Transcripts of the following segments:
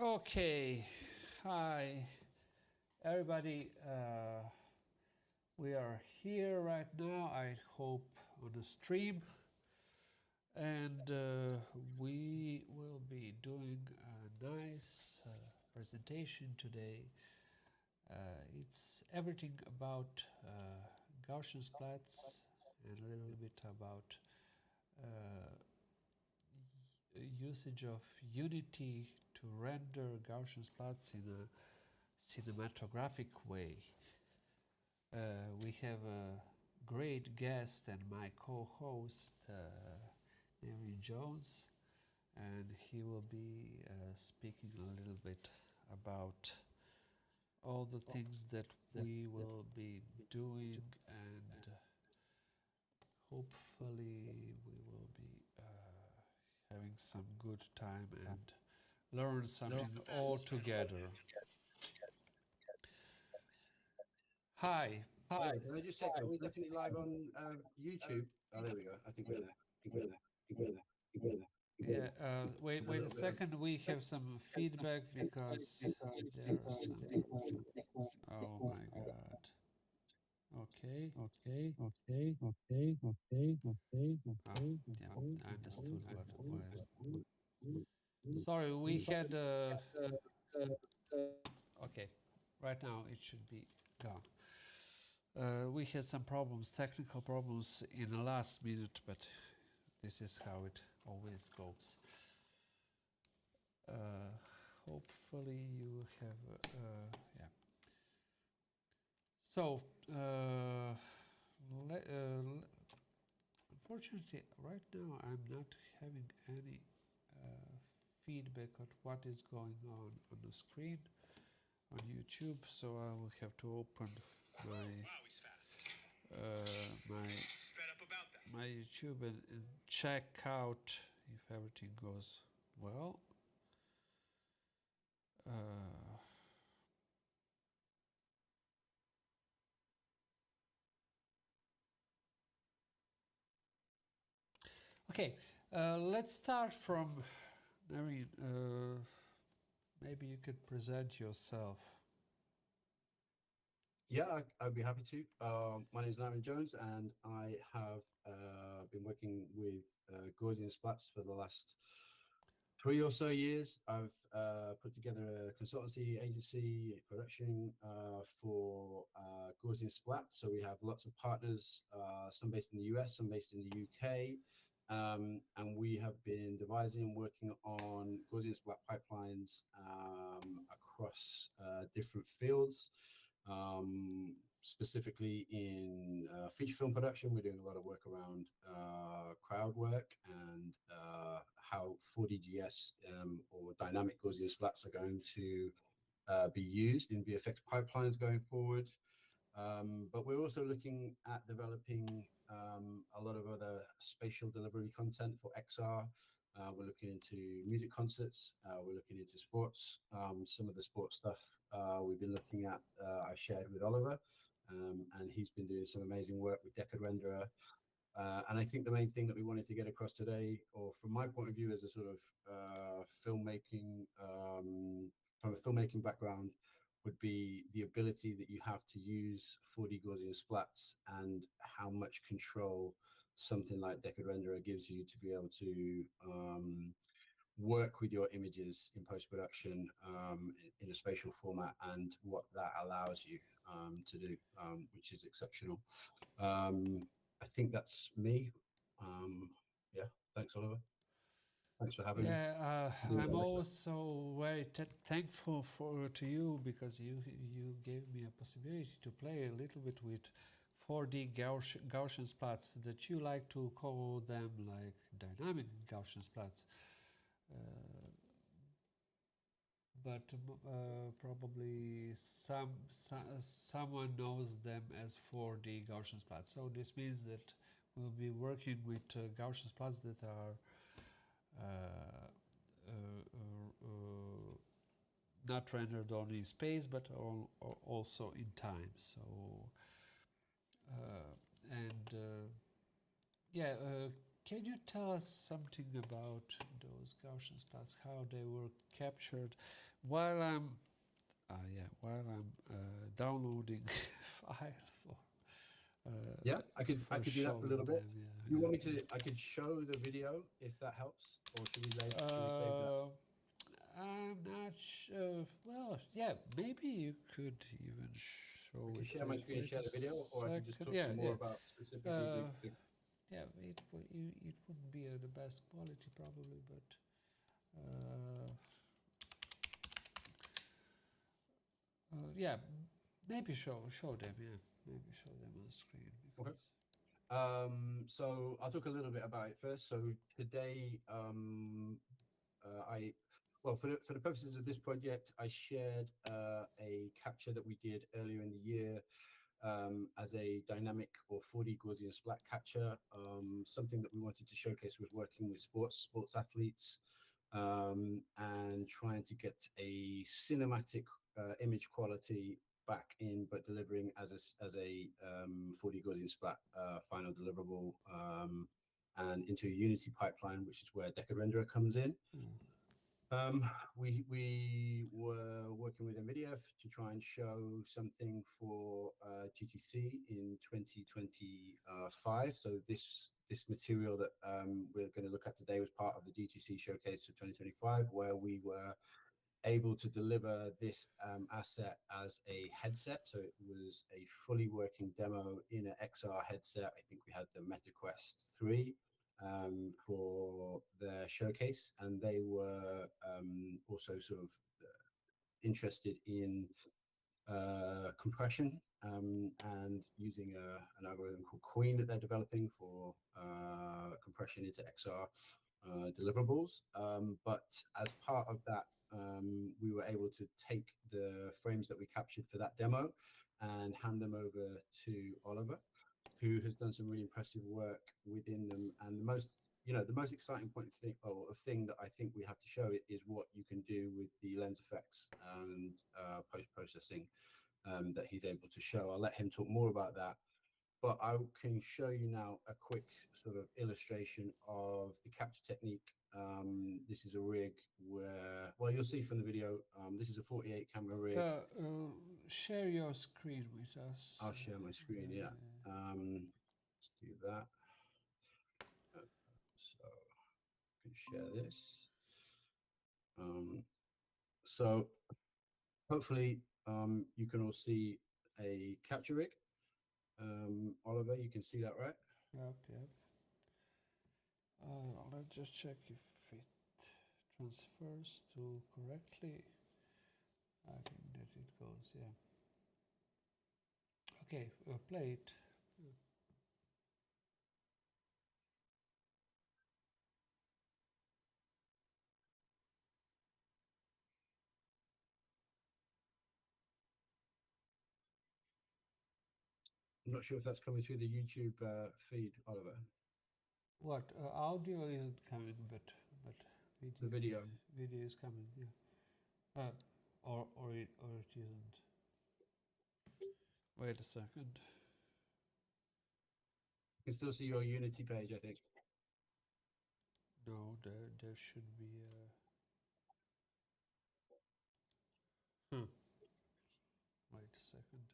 Okay, hi everybody. We are here right now, I hope, on the stream, and we will be doing a nice presentation today. It's everything about Gaussian splats and a little bit about usage of Unity to render Gaussian splats in a cinematographic way. We have a great guest and my co-host, Neirin Jones, and he will be speaking a little bit about all the things that we will be doing, and hopefully we will be having some good time and learn something all together. Hi. Hi, can I just check? Are we definitely live on YouTube? Oh, there we go. I think we're there. Yeah, wait a second. We have some feedback because there are some. Oh my God. Okay. Ah, yeah, I understood what. Sorry, we had. Okay, right now it should be gone. We had some problems, technical problems in the last minute, but this is how it always goes. Hopefully you have, yeah. So, unfortunately, right now I'm not having any feedback on what is going on the screen on YouTube, so I will have to open my YouTube and check out if everything goes well. Okay, let's start from Neirin. Maybe you could present yourself. Yeah, I'd be happy to. My name is Neirin Jones, and I have been working with Gaussian Splats for the last 3 or so years. I've put together a consultancy agency production for Gaussian Splats. So we have lots of partners, some based in the US, some based in the UK. And we have been devising and working on Gaussian splat pipelines across different fields. Specifically in feature film production, we're doing a lot of work around crowd work and how 4DGS or dynamic Gaussian splats are going to be used in VFX pipelines going forward. But we're also looking at developing a lot of other spatial delivery content for XR. We're looking into music concerts. We're looking into sports. Some of the sports stuff we've been looking at, I shared with Oliver, and he's been doing some amazing work with Deckard Render. And I think the main thing that we wanted to get across today, or from my point of view as a sort of filmmaking, from a filmmaking background, would be the ability that you have to use 4D Gaussian splats and how much control something like Deckard Renderer gives you to be able to work with your images in post-production in a spatial format, and what that allows you to do, which is exceptional. I think that's me. Yeah, thanks, Oliver. Thanks for having me. I'm also very thankful to you because you gave me a possibility to play a little bit with 4D Gaussian splats, that you like to call them like dynamic Gaussian splats. But probably someone knows them as 4D Gaussian splats. So this means that we'll be working with Gaussian splats that are not rendered only in space but also in time. So yeah, can you tell us something about those Gaussian splats, how they were captured while I'm downloading file for Yeah, I could do that for a little bit. them, yeah, You want me to? I could show the video if that helps, or should we save that? I'm not sure. Well, yeah, maybe you could even show I can it. share my screen and share the video, or I can just talk some more about specifically the yeah, it wouldn't be the best quality probably, but yeah, maybe show them. Yeah, maybe show them on the screen. Okay. So I'll talk a little bit about it first. So today, for the purposes of this project, I shared a capture that we did earlier in the year as a dynamic or 4D Gaussian splat capture. Something that we wanted to showcase was working with sports athletes and trying to get a cinematic image quality back in, but delivering as a 4D Gaussian splat final deliverable and into a Unity pipeline, which is where Deckard Render comes in. We were working with NVIDIA to try and show something for GTC in 2025. So this material that we're going to look at today was part of the GTC showcase for 2025, where we were able to deliver this asset as a headset. So it was a fully working demo in an XR headset. I think we had the MetaQuest 3 for their showcase, and they were also sort of interested in compression and using an algorithm called Queen that they're developing for compression into XR deliverables. But as part of that, we were able to take the frames that we captured for that demo and hand them over to Oliver, who has done some really impressive work within them. And the most exciting thing that I think we have to show is what you can do with the lens effects and post-processing that he's able to show. I'll let him talk more about that. But I can show you now a quick sort of illustration of the capture technique. This is a rig where, well, you'll see from the video, this is a 48 camera rig. Share your screen with us. I'll share my screen, yeah. Let's do that. So I can share this. So hopefully you can all see a capture rig. Oliver, you can see that, right? Yep. Let's just check if it transfers to correctly. I think that it goes, yeah. Okay, play it. I'm not sure if that's coming through the YouTube feed, Oliver. What audio isn't coming, but video, the video is coming. Yeah. Or it isn't. Wait a second. You can still see your Unity page, I think. No, there should be a. Wait a second.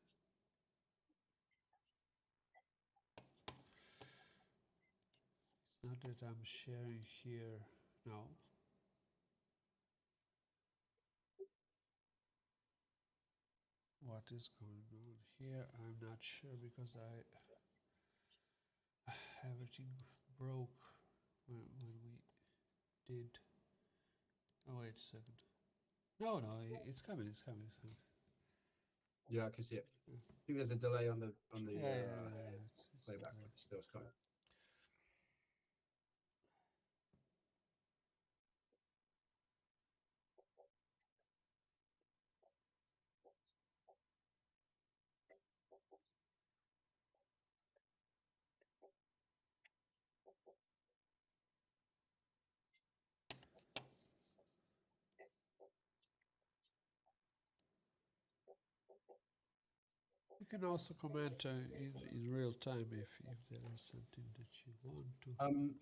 It's not that I'm sharing here. No. What is going on here? I'm not sure because everything broke when we did. Oh, wait a second. No, it's coming. Yeah, I can see it. I think there's a delay on the It's playback, but still it's coming. You can also comment in real time if there is something that you want to.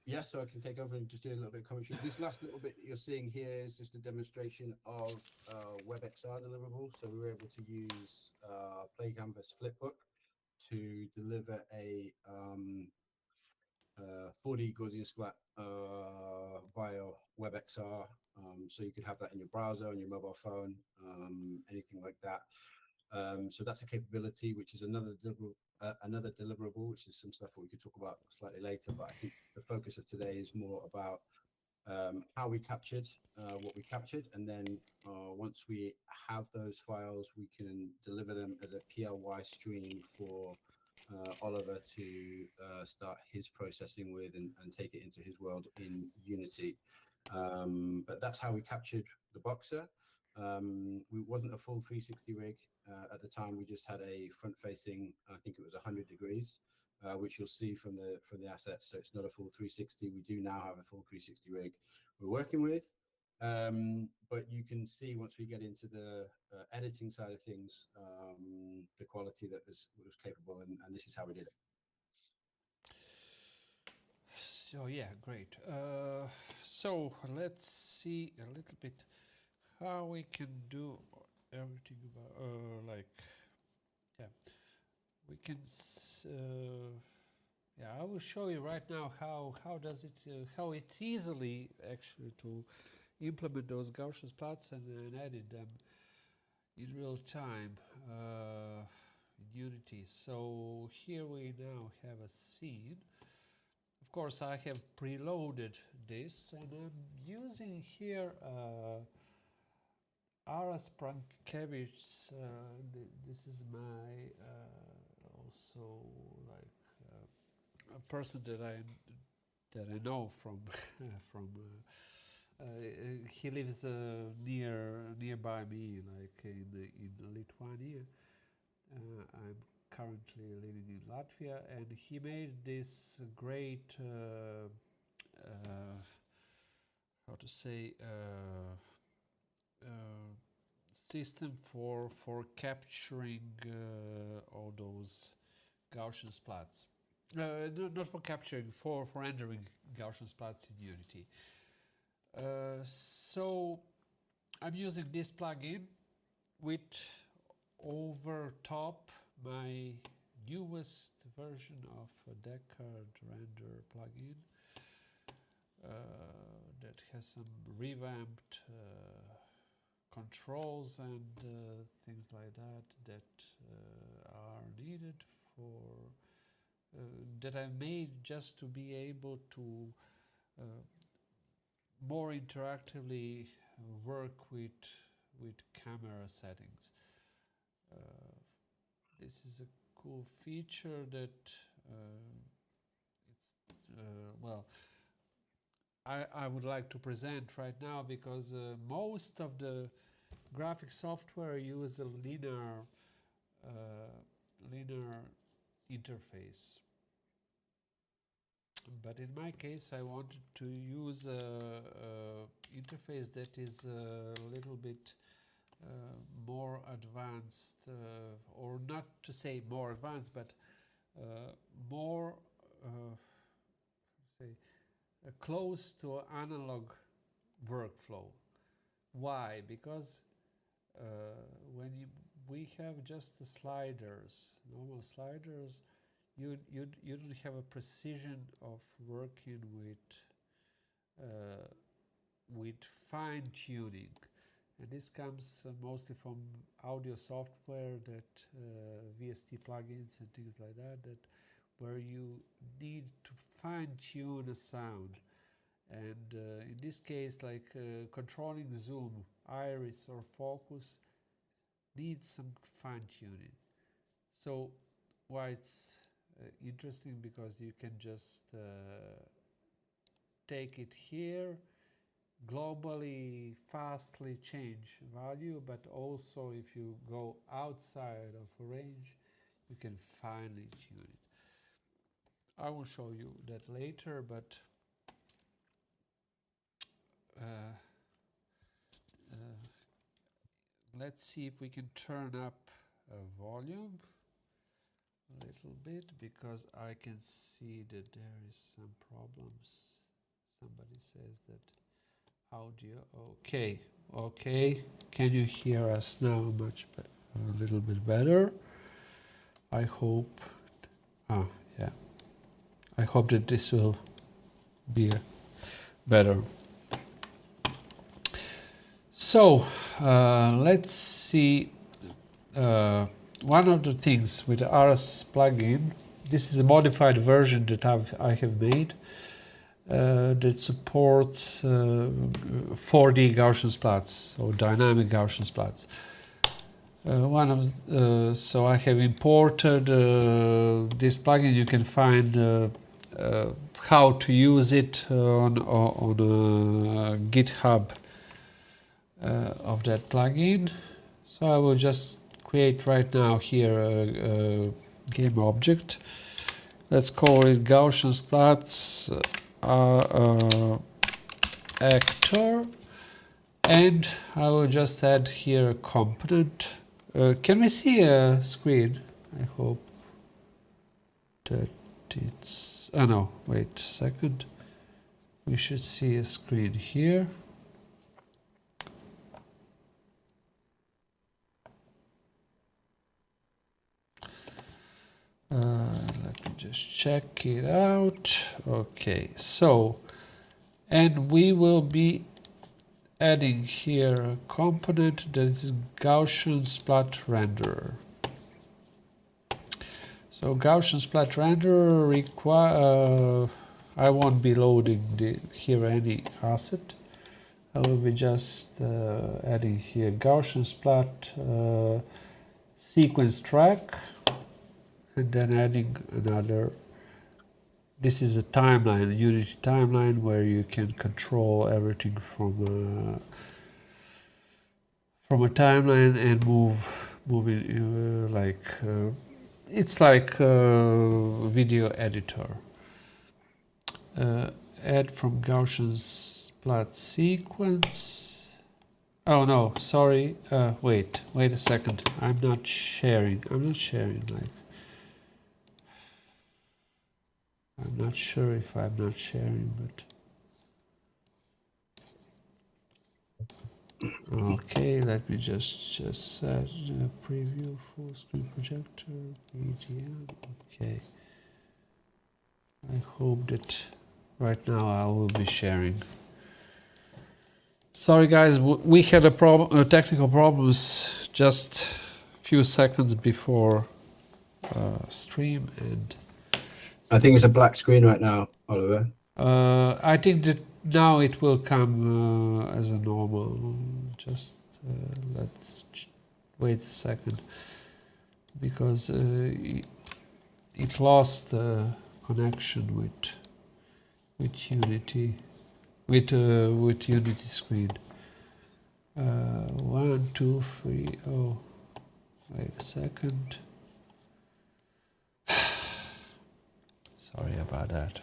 Yeah, so I can take over and just do a little bit of commentary. This last little bit that you're seeing here is just a demonstration of WebXR deliverables. So we were able to use Play Canvas Flipbook to deliver a 4D Gaussian splat via WebXR. So you could have that in your browser, on your mobile phone, anything like that. So that's a capability, which is another deliverable, which is some stuff that we could talk about slightly later. But I think the focus of today is more about how we captured what we captured, and then once we have those files, we can deliver them as a PLY stream for Oliver to start his processing with and take it into his world in Unity. But that's how we captured the Boxer. It wasn't a full 360 rig at the time. We just had a front-facing, I think it was 100 degrees, which you'll see from the assets. So it's not a full 360. We do now have a full 360 rig we're working with. But you can see once we get into the editing side of things, the quality that was capable, and this is how we did it. So yeah, great. So let's see a little bit how we can do everything about like yeah, we can. Yeah, I will show you right now how does it how it's easily actually to implement those Gaussian splats and edit them in real time in Unity. So here we now have a scene. Of course, I have preloaded this, and I'm using here Aras Prankevich. This is my also like a person that I know from from. He lives nearby me, like in Lithuania. I'm currently living in Latvia, and he made this great how to say system for capturing all those Gaussian splats. Not for capturing, for rendering Gaussian splats in Unity. So I'm using this plugin with over top my newest version of Deckard Render plugin that has some revamped controls and things like that are needed for that I've made just to be able to more interactively work with camera settings. This is a cool feature that it's well I would like to present right now, because most of the graphic software use a linear interface. But in my case, I wanted to use a interface that is a little bit more advanced, or not to say more advanced, but more say close to analog workflow. Why? Because when we have just the sliders, normal sliders, you don't have a precision of working with fine tuning, and this comes mostly from audio software, that VST plugins and things like that where you need to fine tune a sound, and in this case, like controlling zoom, iris, or focus needs some fine tuning. So why it's interesting, because you can just take it here, globally fastly change value, but also if you go outside of a range, you can finely tune it. I will show you that later, but let's see if we can turn up volume. a little bit because I can see that there is some problems. Somebody says that audio. Okay, okay. Can you hear us now? A little bit better. I hope. Yeah. I hope that this will be better. So let's see. One of the things with the RS plugin, this is a modified version that I have made that supports 4D Gaussian splats or dynamic Gaussian splats. So I have imported this plugin. You can find how to use it on GitHub of that plugin. So I will just create right now here a game object. Let's call it Gaussian Splats actor, and I will just add here a component. Can we see a screen? I hope that it's... Oh no, wait a second. We should see a screen here. Let me just check it out. Okay, so, and we will be adding here a component that is Gaussian Splat Renderer. So Gaussian Splat Renderer require. I won't be loading here any asset. I will be just adding here Gaussian Splat sequence track, and then adding another. This is a timeline, a Unity timeline, where you can control everything from a timeline and move it it's like a video editor. Add from Gaussian Splat sequence. Oh no, sorry. Wait a second. I'm not sharing. I'm not sure if I'm not sharing, but okay. Let me just set the preview full screen projector BGM. Okay. I hope that right now I will be sharing. Sorry guys, we had a technical problems just a few seconds before stream, and I think it's a black screen right now, Oliver. I think that now it will come as a normal. Just let's wait a second, because it lost connection with Unity, with Unity screen. 1, 2, 3. Oh, wait a second. Sorry about that.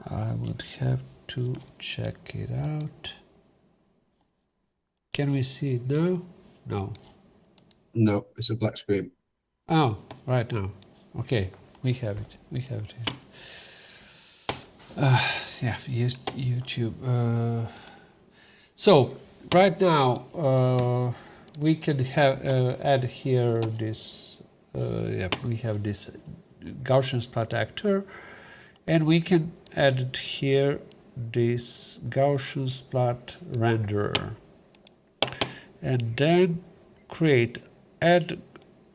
I would have to check it out. Can we see it now? No. No, it's a black screen. Oh, right now. Okay, we have it. We have it here. Yeah, YouTube. So right now we can have add here this. Yeah, we have this Gaussian Splat actor, and we can add here this Gaussian Splat renderer, and then add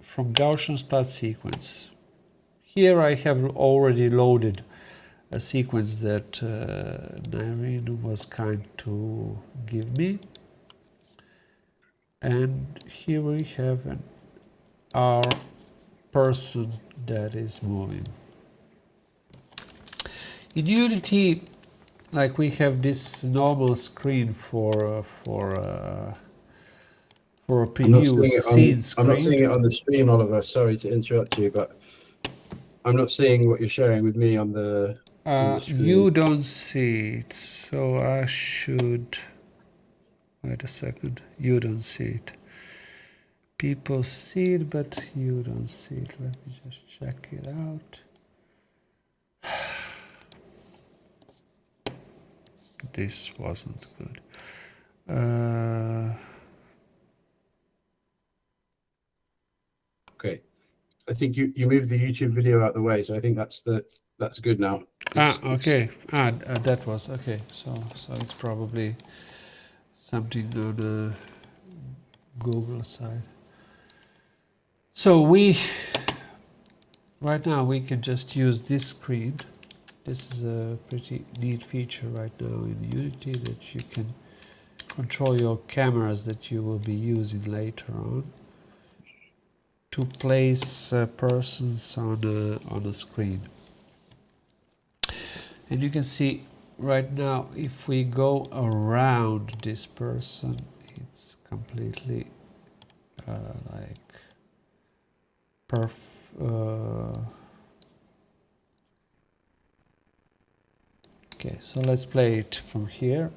from Gaussian Splat sequence. Here I have already loaded a sequence that Neirin was kind to give me, and here we have our person that is moving. In Unity, like, we have this normal screen for a preview scene screen. I'm not seeing it on the stream, Oliver. Sorry to interrupt you, but I'm not seeing what you're sharing with me on the screen. You don't see it, so I should... Wait a second. You don't see it. people see it, but you don't see it. Let me just check it out. This wasn't good. Okay, I think you moved the YouTube video out the way, so I think that's good now. Okay. That was okay. So it's probably something on the Google side. So right now we can just use this screen. This is a pretty neat feature right now in Unity, that you can control your cameras that you will be using later on to place persons on a screen. And you can see right now, if we go around this person, it's completely like okay, so let's play it from here.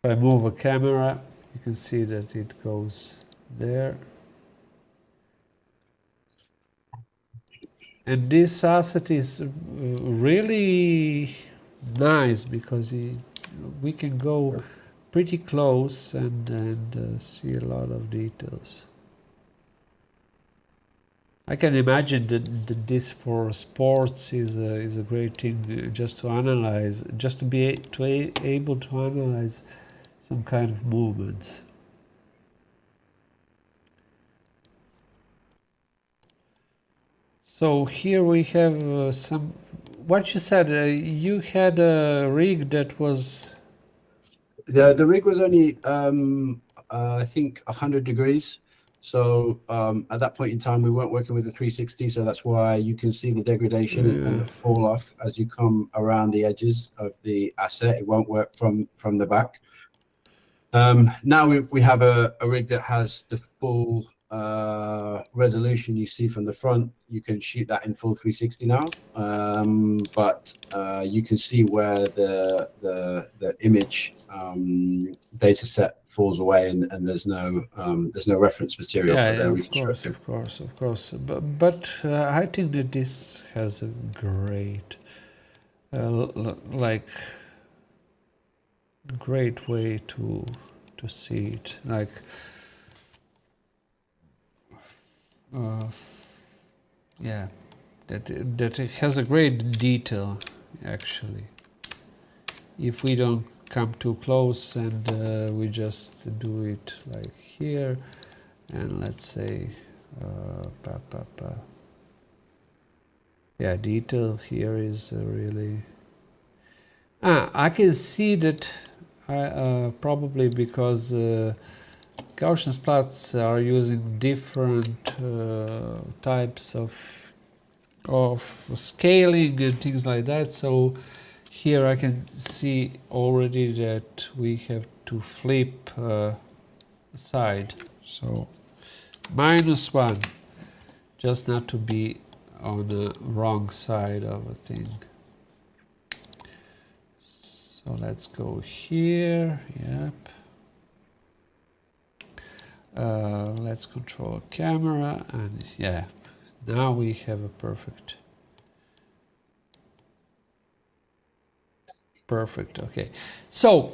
If I move a camera, you can see that it goes there. And this asset is really nice because we can go pretty close and see a lot of details. I can imagine that this for sports is a great thing, just to analyze, just to be able to analyze some kind of movements. So here we have some. What you said, you had a rig that was. The rig was only I think 100 degrees. So at that point in time, we weren't working with the 360, so that's why you can see the degradation and the fall off as you come around the edges of the asset. It won't work from the back. Now we have a rig that has the full resolution you see from the front. You can shoot that in full 360 now, but you can see where the image data set falls away, and there's no reference material for the reconstruction. Of course. But I think that this has a great, great way to see it. Like, yeah, that it has a great detail actually. If we don't come too close and we just do it like here, and let's say yeah, detail here is really I can see that probably because Gaussian splats are using different types of scaling and things like that, so here I can see already that we have to flip side, so -1, just not to be on the wrong side of a thing. So let's go here, yep. Let's control camera, and yeah, now we have a perfect, okay. So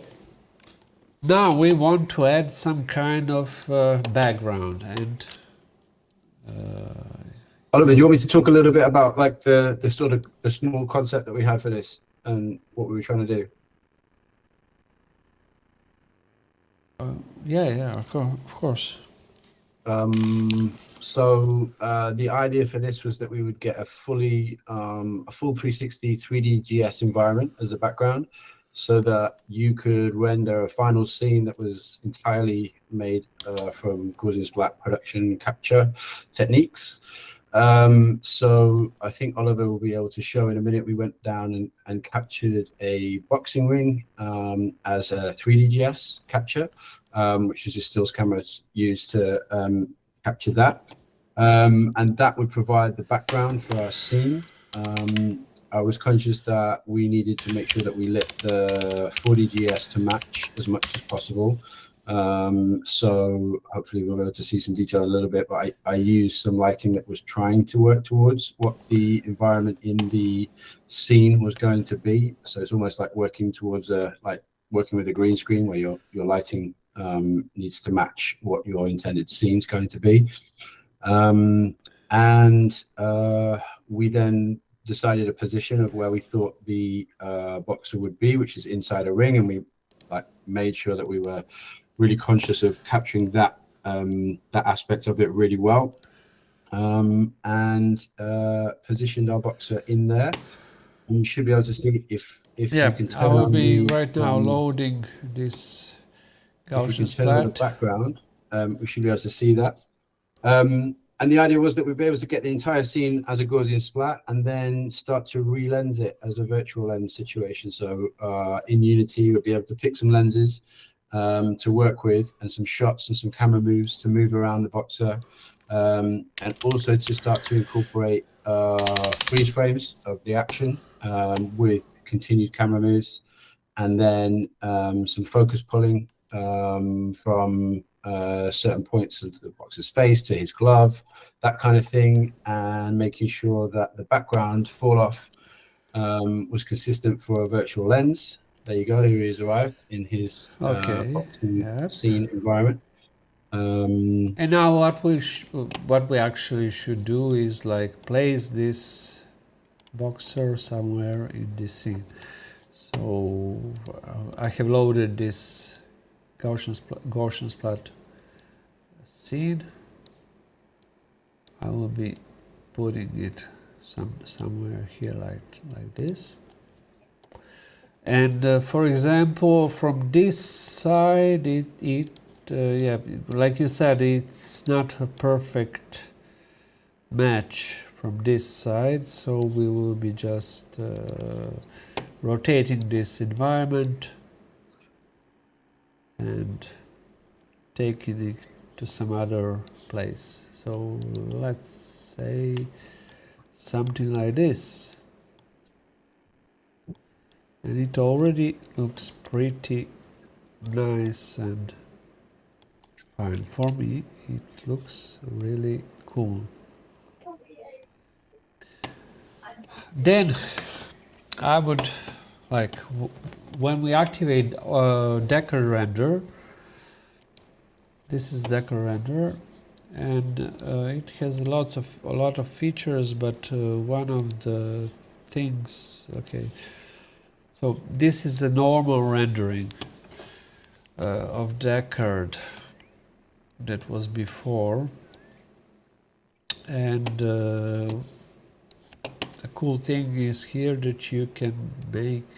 now we want to add some kind of background, and Oliver, do you want me to talk a little bit about like the sort of the small concept that we had for this and what we were trying to do? Yeah, of course. So the idea for this was that we would get a full 360 3D GS environment as a background, so that you could render a final scene that was entirely made from Gaussian splat production capture techniques. So I think Oliver will be able to show in a minute. We went down and captured a boxing ring as a 3D GS capture, which is just stills cameras used to capture that. And that would provide the background for our scene. I was conscious that we needed to make sure that we lit the 40GS to match as much as possible. So hopefully we'll be able to see some detail a little bit, but I used some lighting that was trying to work towards what the environment in the scene was going to be. So it's almost like working towards working with a green screen where your lighting needs to match what your intended scene is going to be. We then decided a position of where we thought the boxer would be, which is inside a ring, and we made sure that we were really conscious of capturing that aspect of it really well, and positioned our boxer in there. And you should be able to see if you can turn I will on be the, right now loading this Gaussian if we can turn on the splat. background, we should be able to see that. And the idea was that we'd be able to get the entire scene as a Gaussian splat and then start to re-lens it as a virtual lens situation. So in Unity, we'll be able to pick some lenses to work with, and some shots and some camera moves to move around the boxer, and also to start to incorporate freeze frames of the action with continued camera moves, and then some focus pulling from certain points of the boxer's face to his glove, that kind of thing, and making sure that the background fall off was consistent for a virtual lens. There you go, here he has arrived in his boxing scene environment. And now what we actually should do is place this boxer somewhere in this scene. So I have loaded this Gaussian splat scene. I will be putting it somewhere here like this. And for example, from this side, like you said, it's not a perfect match from this side, so we will be just rotating this environment and taking it to some other place. So let's say something like this. And it already looks pretty nice and fine. For me, it looks really cool. Then I would when we activate Deckard Render, this is Deckard Render, and it has a lot of features, but one of the things, so this is a normal rendering of Deckard that was before, and the cool thing is here that you can make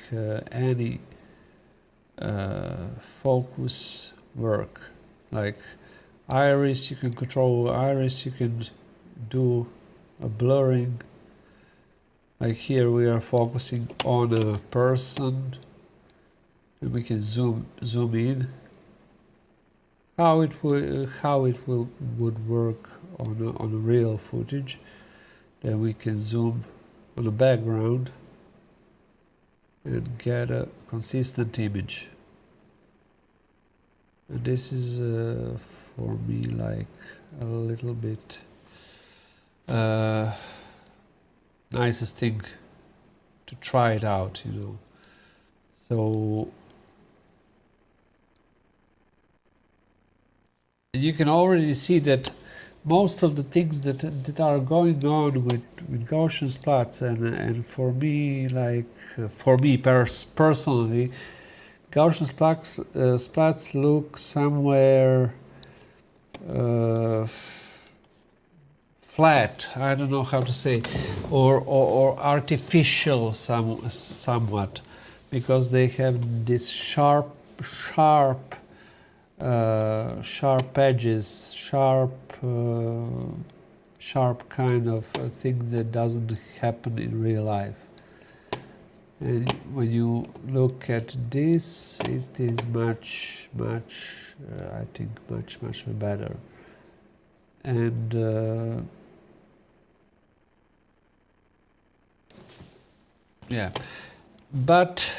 any focus work, like iris. You can control iris, you can do a blurring. Like here we are focusing on a person, and we can zoom in. How it would work on a real footage. Then we can zoom on the background and get a consistent image. And this is for me like a little bit nicest thing to try it out, So you can already see that most of the things that are going on with Gaussian splats, and for me, personally, Gaussian splats look somewhere flat. I don't know how to say, or artificial somewhat, because they have this sharp edges, sharp kind of thing that doesn't happen in real life. And when you look at this, it is much I think much better. And Yeah, but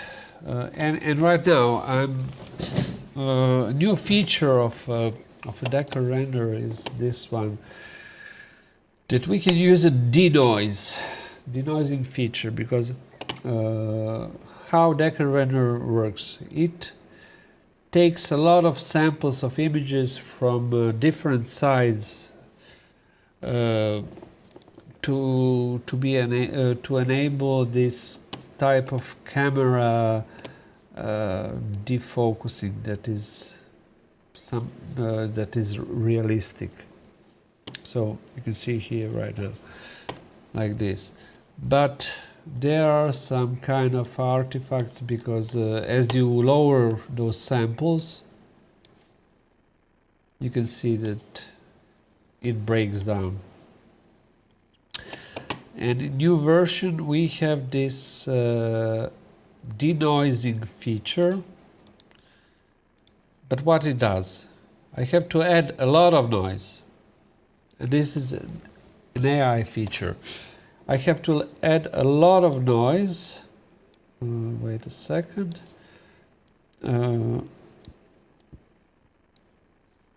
and right now I'm a new feature of a Deckard Render is this one, that we can use a denoising feature, because how Deckard Render works, it takes a lot of samples of images from different sides to enable this type of camera defocusing that is realistic. So you can see here right now, like this. But there are some kind of artifacts, because as you lower those samples, you can see that it breaks down. And in new version we have this denoising feature. But what it does, I have to add a lot of noise. And this is an AI feature. I have to add a lot of noise. Wait a second.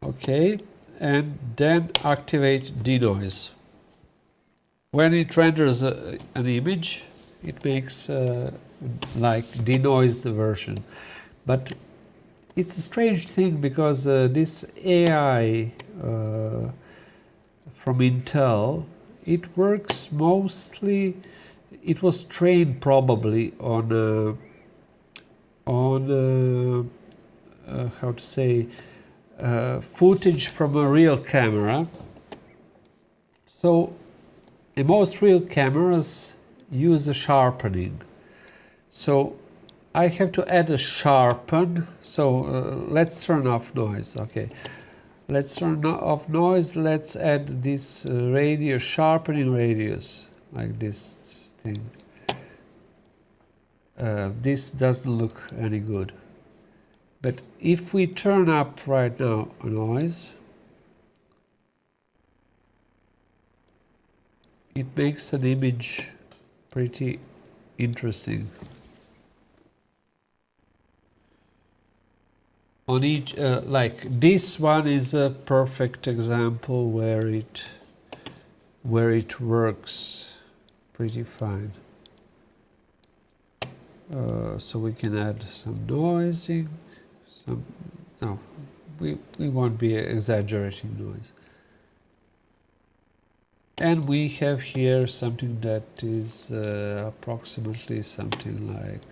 Okay, and then activate denoise. When it renders an image, it makes like denoised version. But it's a strange thing, because this AI from Intel, it works mostly, it was trained probably on how to say, footage from a real camera. So most real cameras use a sharpening. So I have to add a sharpen. So let's turn off noise. Okay, let's turn off noise. Let's add this radius, sharpening radius, like this thing. This doesn't look any good. But if we turn up right now a noise, it makes an image pretty interesting. On each, like this one is a perfect example where it works pretty fine. So we can add some noising. No, we won't be exaggerating noise. And we have here something that is approximately something like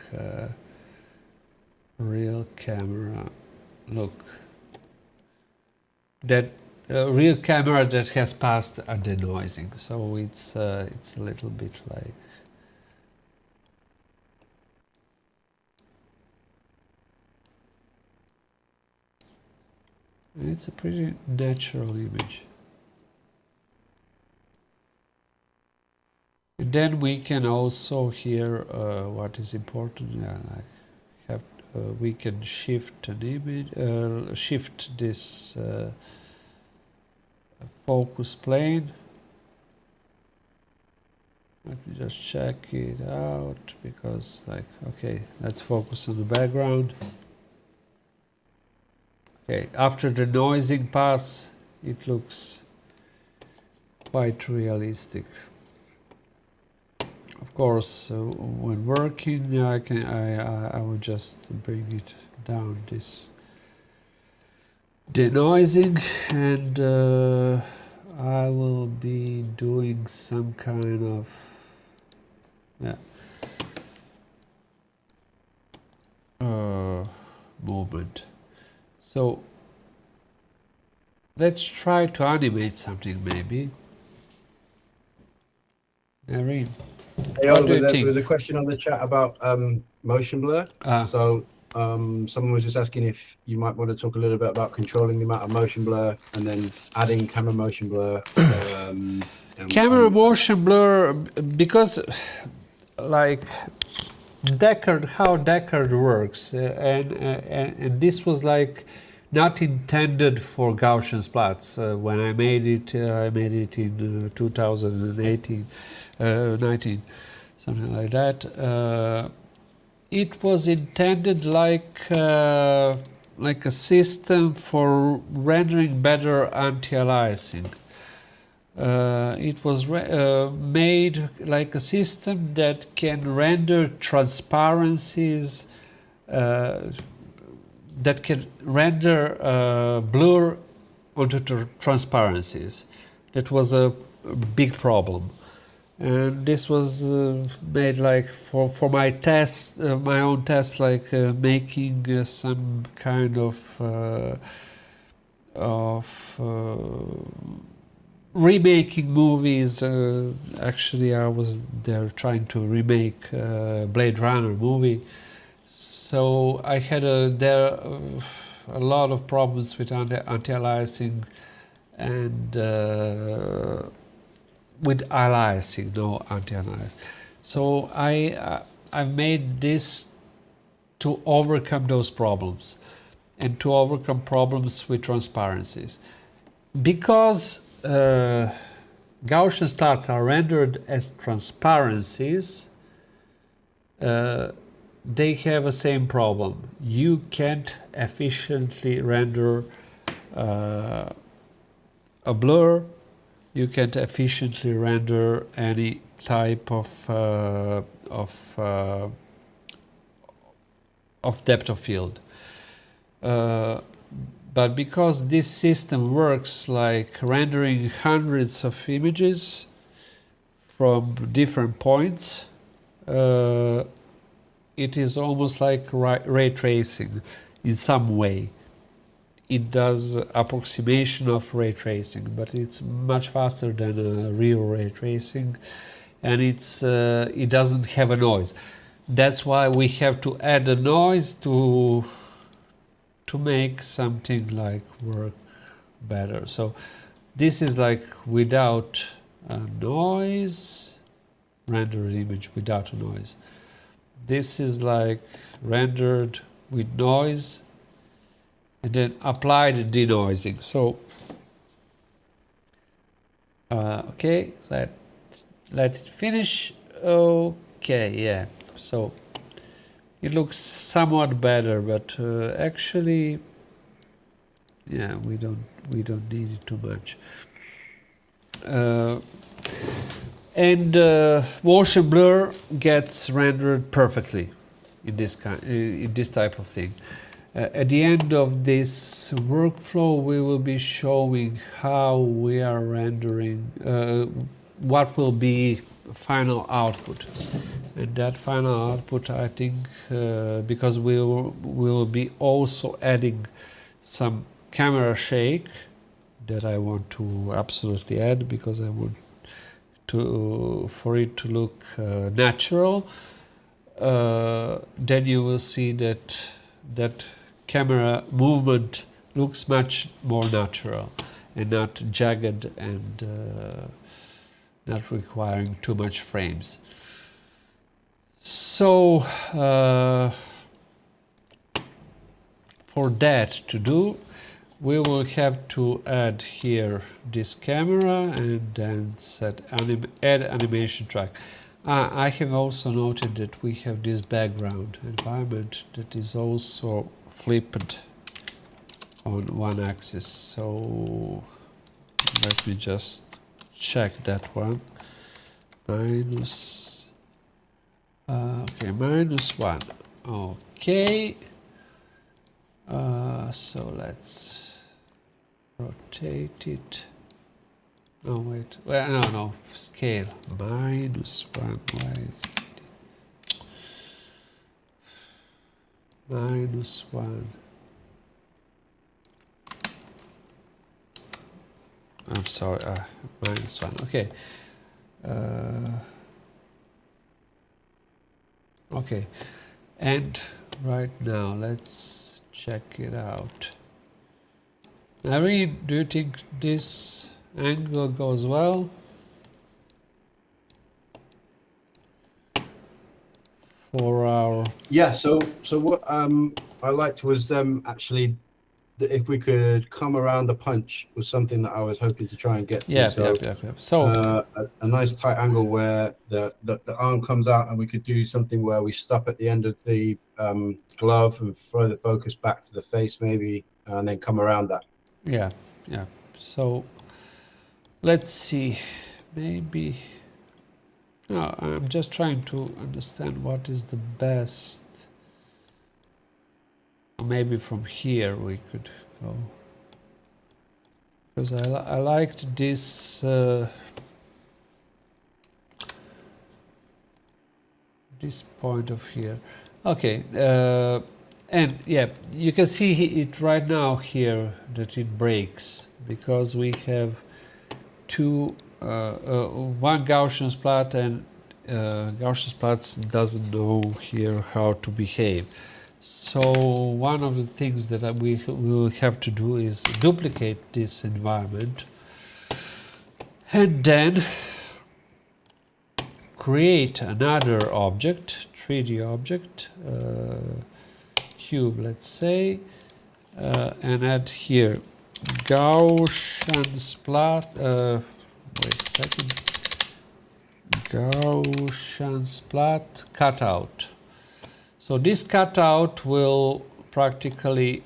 real camera. Look, that real camera that has passed a denoising. So it's a little bit like. It's a pretty natural image. And then we can also here, what is important, like have we can shift an image, shift this focus plane. Let me just check it out, because like, okay, let's focus on the background. Okay, after the noising pass, it looks quite realistic. Of course, when working, I will just bring it down, this denoising, and I will be doing some kind of movement. So let's try to animate something, maybe. Neirin, Hey, what do you Oliver, think? there was a question on the chat about motion blur. So someone was just asking if you might want to talk a little bit about controlling the amount of motion blur and then adding camera motion blur. Camera motion blur, because like how Deckard works, and this was like not intended for Gaussian splats. When I made it in 2018, 19. something like that. It was intended like a system for rendering better anti-aliasing. It was made like a system that can render transparencies, that can render blur onto transparencies. That was a big problem. And this was made like for my test, my own test, like making some kind of remaking movies. Actually, I was there trying to remake Blade Runner movie, so I had there a lot of problems with anti-aliasing and with aliasing, no anti-aliasing. So I made this to overcome those problems and to overcome problems with transparencies. Because Gaussian splats are rendered as transparencies, they have the same problem. You can't efficiently render a blur. You can't efficiently render any type of depth of field. But because this system works like rendering hundreds of images from different points, it is almost like ray tracing in some way. It does approximation of ray tracing, but it's much faster than real ray tracing, and it doesn't have a noise. That's why we have to add a noise to make something like work better. So this is like without a noise, rendered image without a noise. This is like rendered with noise and then applied denoising. So okay, let it finish. Okay, yeah. So it looks somewhat better, but actually, yeah, we don't need it too much. And motion blur gets rendered perfectly in this type of thing. At the end of this workflow, we will be showing how we are rendering, what will be final output. And that final output, I think, because we will be also adding some camera shake that I want to absolutely add, because I want for it to look natural. Then you will see that camera movement looks much more natural and not jagged and not requiring too much frames. So for that to do, we will have to add here this camera and then set add animation track. I have also noted that we have this background environment that is also flipped on one axis. So let me just check that one. Minus, okay, -1. Okay. So let's rotate it. No, wait. Well, no. Scale. -1. Why? -1. I'm sorry. -1. Okay. Okay. And right now, let's check it out. Neirin, do you think this angle goes well? For our... Yeah, so what I liked was actually if we could come around the punch was something that I was hoping to try and get to. Yeah, So, So a nice tight angle where the arm comes out, and we could do something where we stop at the end of the glove and throw the focus back to the face, maybe, and then come around that. yeah. So let's see. Maybe. No, I'm just trying to understand what is the best. Maybe from here we could go, because I liked this this point of here. Okay, and yeah, you can see it right now here that it breaks because we have one Gaussian splat, and Gaussian splats doesn't know here how to behave. So one of the things that we will have to do is duplicate this environment and then create another object, 3D object, cube, let's say, and add here Gaussian splat. Wait a second. Gaussian splat cutout. So this cutout will practically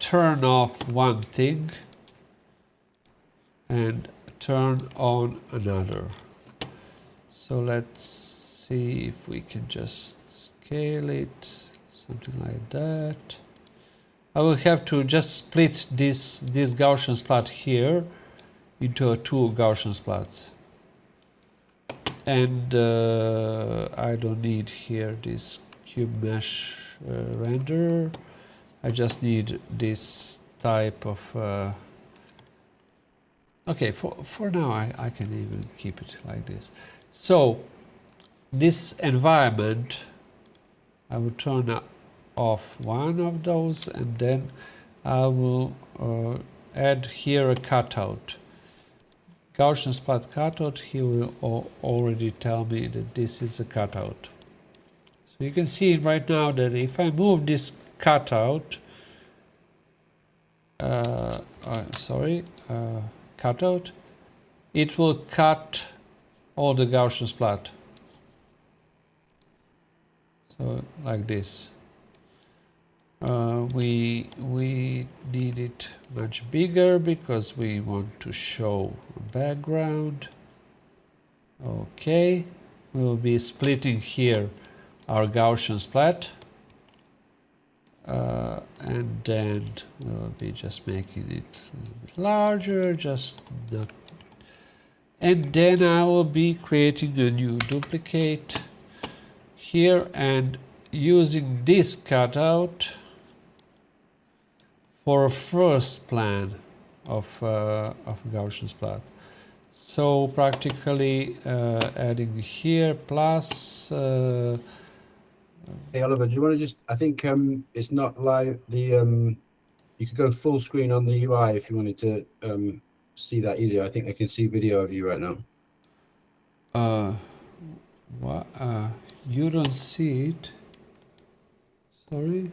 turn off one thing and turn on another. So let's see if we can just scale it, something like that. I will have to just split this Gaussian splat here into two Gaussian splats. And I don't need here this cube mesh render. I just need this type of okay, for now I can even keep it like this. So this environment, I will turn off one of those, and then I will add here a cutout. Gaussian splat cutout, he will already tell me that this is a cutout. So you can see right now that if I move this cutout, cutout, it will cut all the Gaussian splat. So like this. We need it much bigger because we want to show a background. Okay, we will be splitting here our Gaussian splat, and then we'll be just making it a little bit larger, just not. And then I will be creating a new duplicate here and using this cutout for a first plan of Gaussian splat. So practically adding here plus. Hey Oliver, do you want to just? I think it's not live. You could go full screen on the UI if you wanted to see that easier. I think I can see video of you right now. What? You don't see it. Sorry.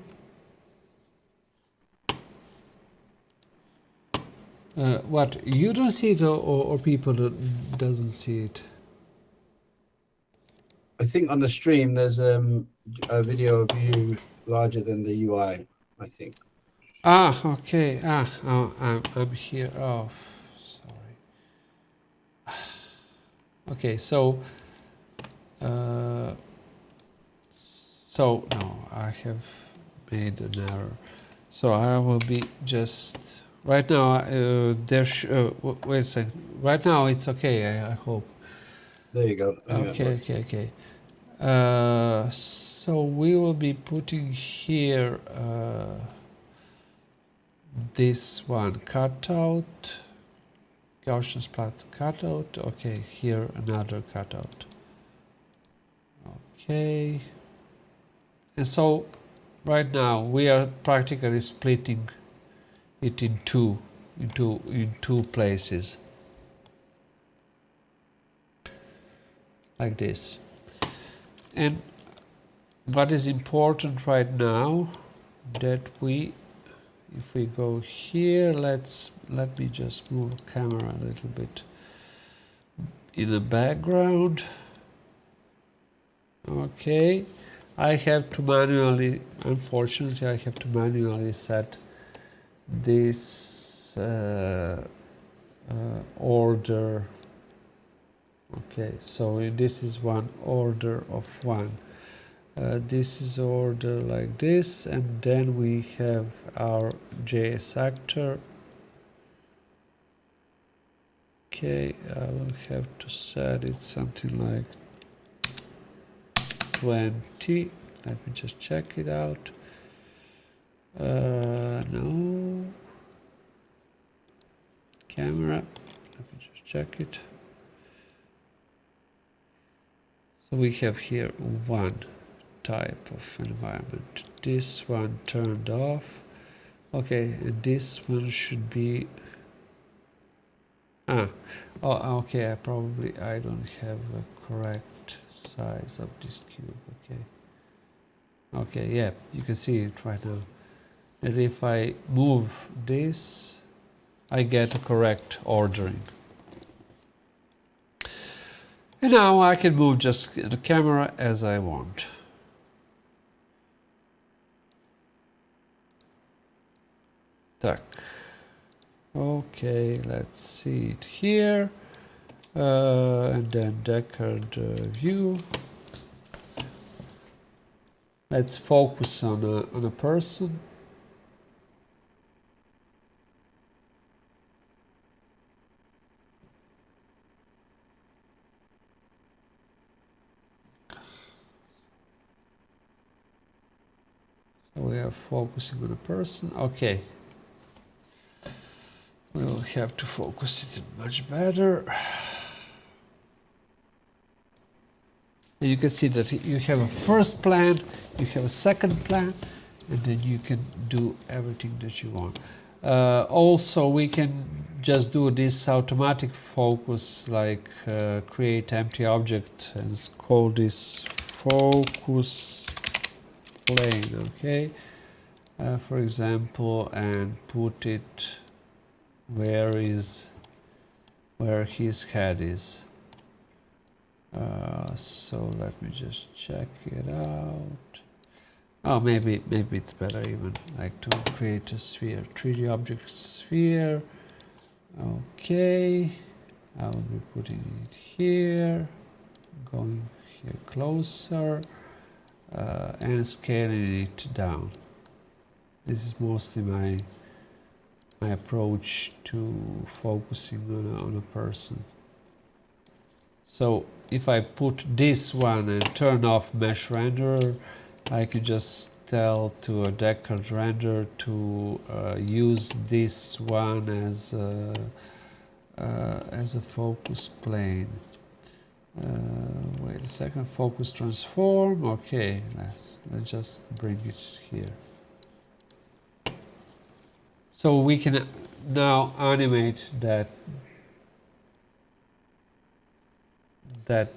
What? You don't see it, or people doesn't see it? I think on the stream there's a video of you larger than the UI, I think. Ah, okay. I'm here. Oh, sorry. Okay, so no, I have made an error. So I will be just right now. Wait a second. Right now it's okay. I hope. There you go. Okay. So we will be putting here this one cutout, Gaussian splat cutout. Okay, here another cutout. Okay, and so right now we are practically splitting it in two places, like this. And what is important right now that we if we go here, let me just move the camera a little bit in the background. Okay, I have to manually, unfortunately, I have to manually set this order. Okay, so this is one order of one. This is order like this, and then we have our JS actor. Okay, I will have to set it something like 20. Let me just check it out. No. Camera. Let me just check it. So we have here one type of environment. This one turned off. Okay, and this one should be. Oh, okay. I don't have a correct size of this cube. Okay, yeah, you can see it right now. And if I move this, I get a correct ordering. And now I can move just the camera as I want. Tack. Okay, let's see it here. And then Deckard view. Let's focus on a person. So we are focusing on a person. Okay. We will have to focus it much better. And you can see that you have a first plan, you have a second plan, and then you can do everything that you want. Also, we can just do this automatic focus, like create empty object and call this focus plane, okay? For example, and put it where his head is. So let me just check it out. Oh, maybe it's better even like to create a sphere, 3D object sphere. Okay, I will be putting it here, going here closer, and scaling it down. This is mostly my approach to focusing on a person. So if I put this one and turn off mesh renderer, I could just tell to a Deckard Render to use this one as a focus plane. Wait a second, focus transform. Okay, let's just bring it here. So we can now animate that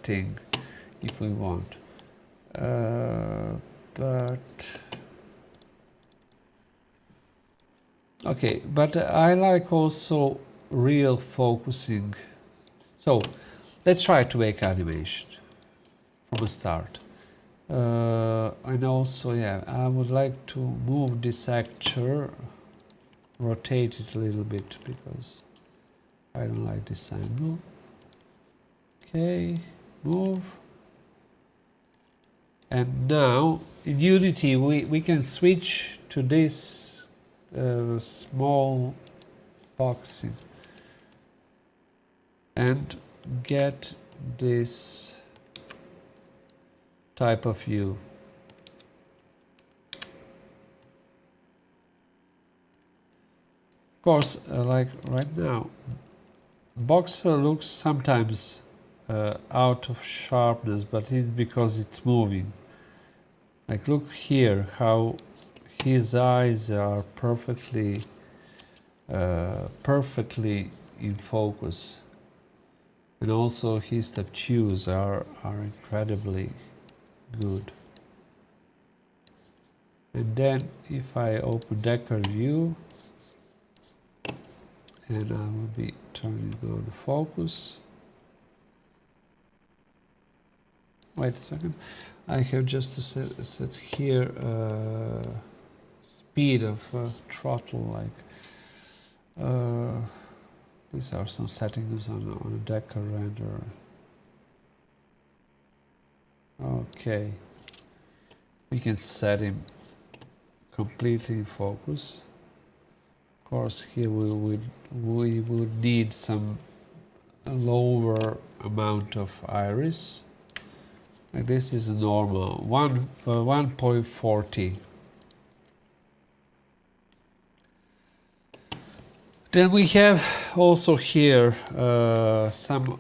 thing if we want. But I like also real focusing. So let's try to make animation from the start. And also, yeah, I would like to move this actor, rotate it a little bit because I don't like this angle. Okay, move. And now in Unity we can switch to this small boxing and get this type of view. Of course, like right now, Boxer looks sometimes out of sharpness, but it's because it's moving. Like look here how his eyes are perfectly in focus, and also his tattoos are incredibly good. And then if I open Deckard view, and I will be turning on the focus. Wait a second. I have just to set here speed of throttle, like these are some settings on a Deckard Render. Okay, we can set him completely in focus. Of course, here we would need some lower amount of iris. Like this is normal, 1.40. Then we have also here some.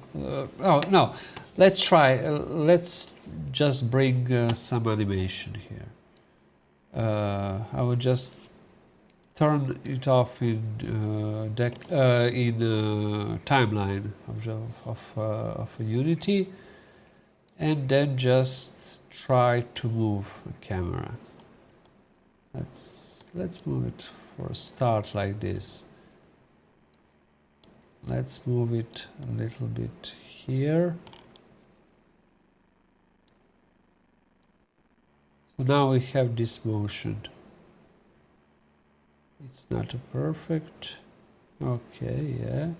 Oh no, let's try. Let's just bring some animation here. I will just turn it off in timeline of Unity, and then just try to move the camera. Let's move it for a start like this. Let's move it a little bit here. So now we have this motion. It's not a perfect. Okay, yeah.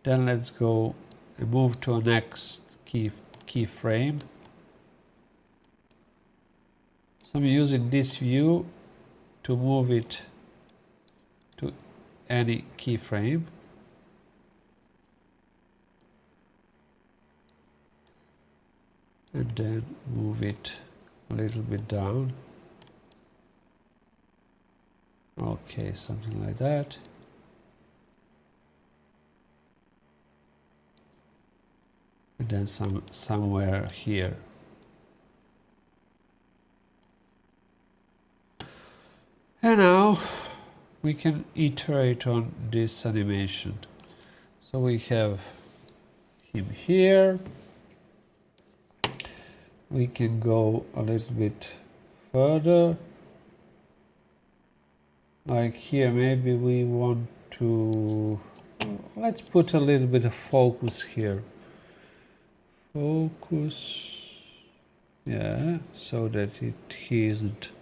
Then let's go and move to a next keyframe. So I'm using this view to move it to any keyframe. And then move it a little bit down. Okay, something like that. And then somewhere here. And now we can iterate on this animation. So we have him here. We can go a little bit further. Like here, maybe we want to, let's put a little bit of focus here. Focus, yeah, so that he isn't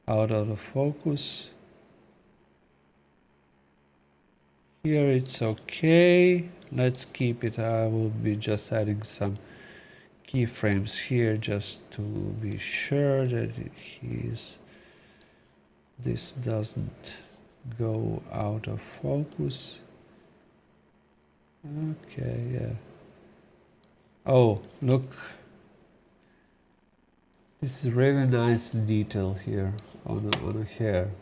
out of the focus. Here it's okay. Let's keep it. I will be just adding some keyframes here just to be sure that this doesn't go out of focus. Okay, yeah. Oh, look. This is really nice detail here on a hair.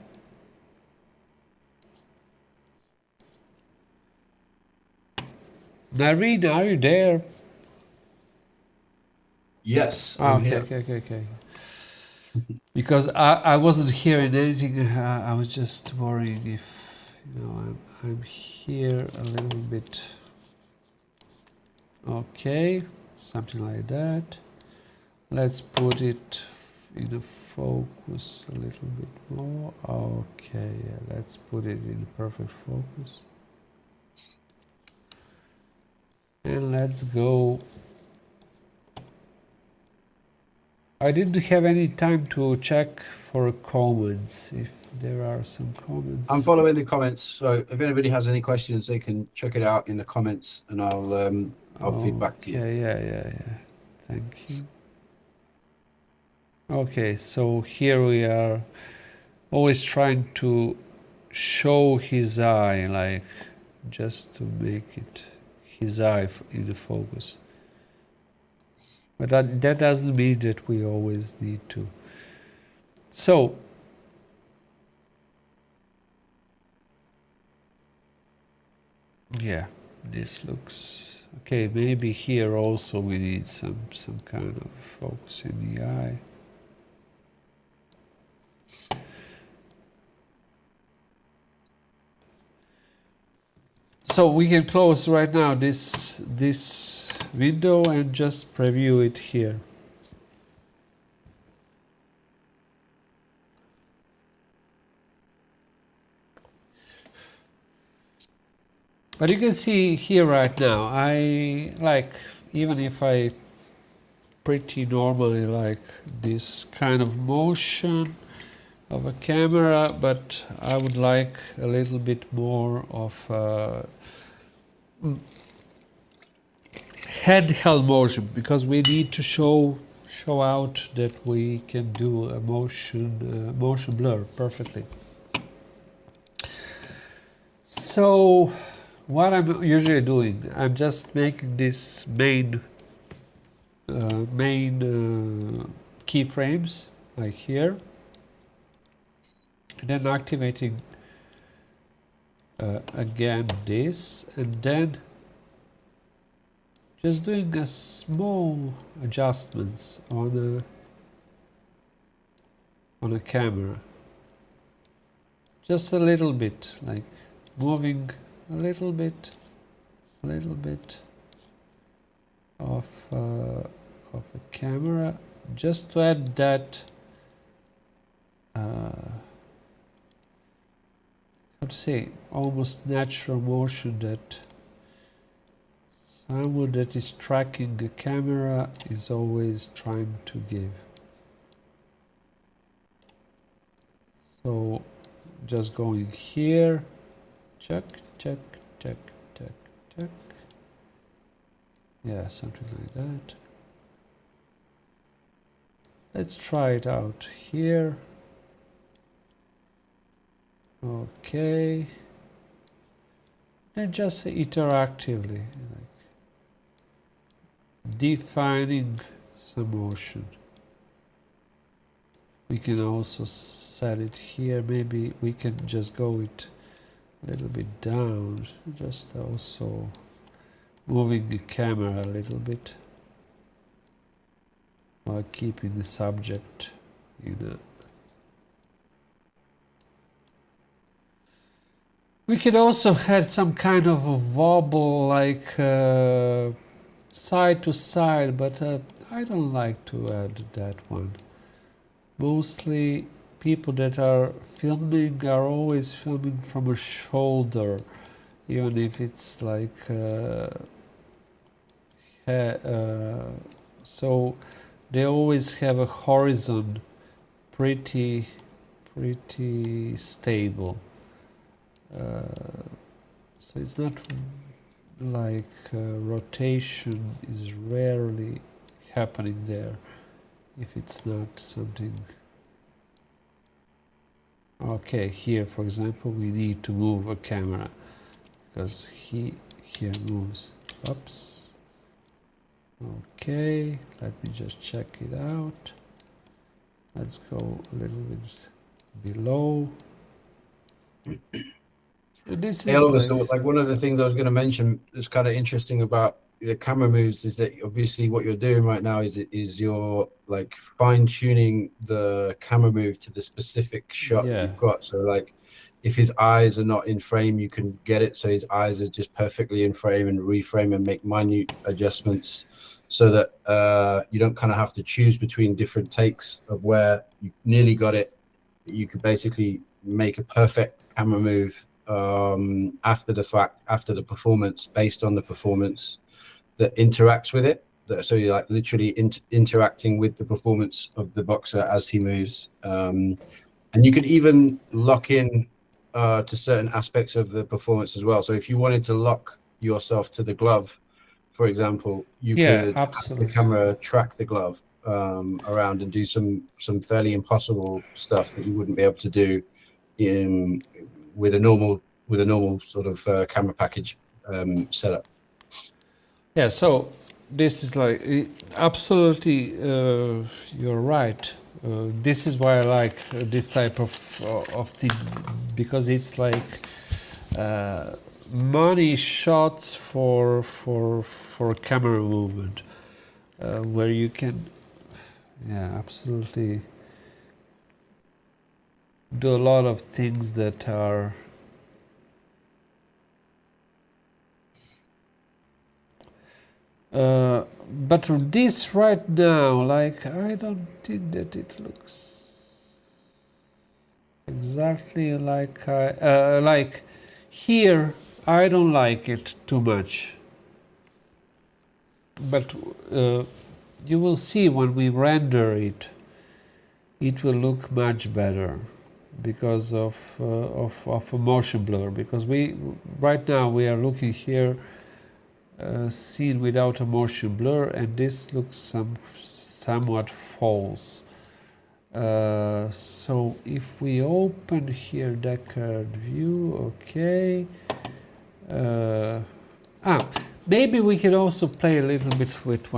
Neirin, are you there? Yes, Ah, I'm okay, here. okay. Because I wasn't hearing anything. I was just worrying if, you know, I'm here a little bit. Okay, something like that. Let's put it in a focus a little bit more. Okay, yeah, let's put it in perfect focus. And let's go. I didn't have any time to check for comments, if there are some comments. I'm following the comments, so if anybody has any questions, they can check it out in the comments, and I'll feed back to you. Okay, yeah. Thank you. Okay, so here we are always trying to show his eye, like just to make it his eye in the focus. But that doesn't mean that we always need to. So, yeah, this looks okay. Maybe here also we need some kind of focus in the eye. So we can close right now this window and just preview it here. But you can see here right now, I like, even if I pretty normally like this kind of motion of a camera, but I would like a little bit more of handheld motion, because we need to show out that we can do a motion blur perfectly. So what I'm usually doing, I'm just making this main keyframes like here, and then activating again this, and then just doing a small adjustments on a camera, just a little bit, like moving a little bit of a camera, just to add that how to say, almost natural motion that someone that is tracking the camera is always trying to give. So just going here, check, check, check, check, check. Yeah, something like that. Let's try it out here. Okay. And just interactively, like defining some motion. We can also set it here. Maybe we can just go it a little bit down, just also moving the camera a little bit while keeping the subject in a... We can also add some kind of a wobble, like side to side, but I don't like to add that one. Mostly people that are filming are always filming from a shoulder, even if it's like so they always have a horizon pretty stable. So it's not like rotation is rarely happening there if it's not something. Okay, here for example we need to move a camera because he here moves. Oops. Okay, let me just check it out. Let's go a little bit below. This is Oliver, so like one of the things I was going to mention that's kind of interesting about the camera moves is that obviously what you're doing right now is you're like fine tuning the camera move to the specific shot that you've got. So like if his eyes are not in frame, you can get it so his eyes are just perfectly in frame and reframe and make minute adjustments so that you don't kind of have to choose between different takes of where you nearly got it. You could basically make a perfect camera move after the fact, after the performance, based on the performance that interacts with it. So you're like literally interacting with the performance of the boxer as he moves. And you could even lock in to certain aspects of the performance as well. So if you wanted to lock yourself to the glove, for example, you could have the camera track the glove around and do some fairly impossible stuff that you wouldn't be able to do with a normal sort of camera package setup. Yeah, so this is like absolutely you're right. This is why I like this type of thing, because it's like money shots for camera movement, where you can absolutely do a lot of things that are but this right now, like, I don't think that it looks exactly like like here. I don't like it too much, but you will see when we render it, it will look much better because of a motion blur. Because right now we are looking here scene without a motion blur, and this looks somewhat false. So if we open here Deckard view, okay. Maybe we can also play a little bit with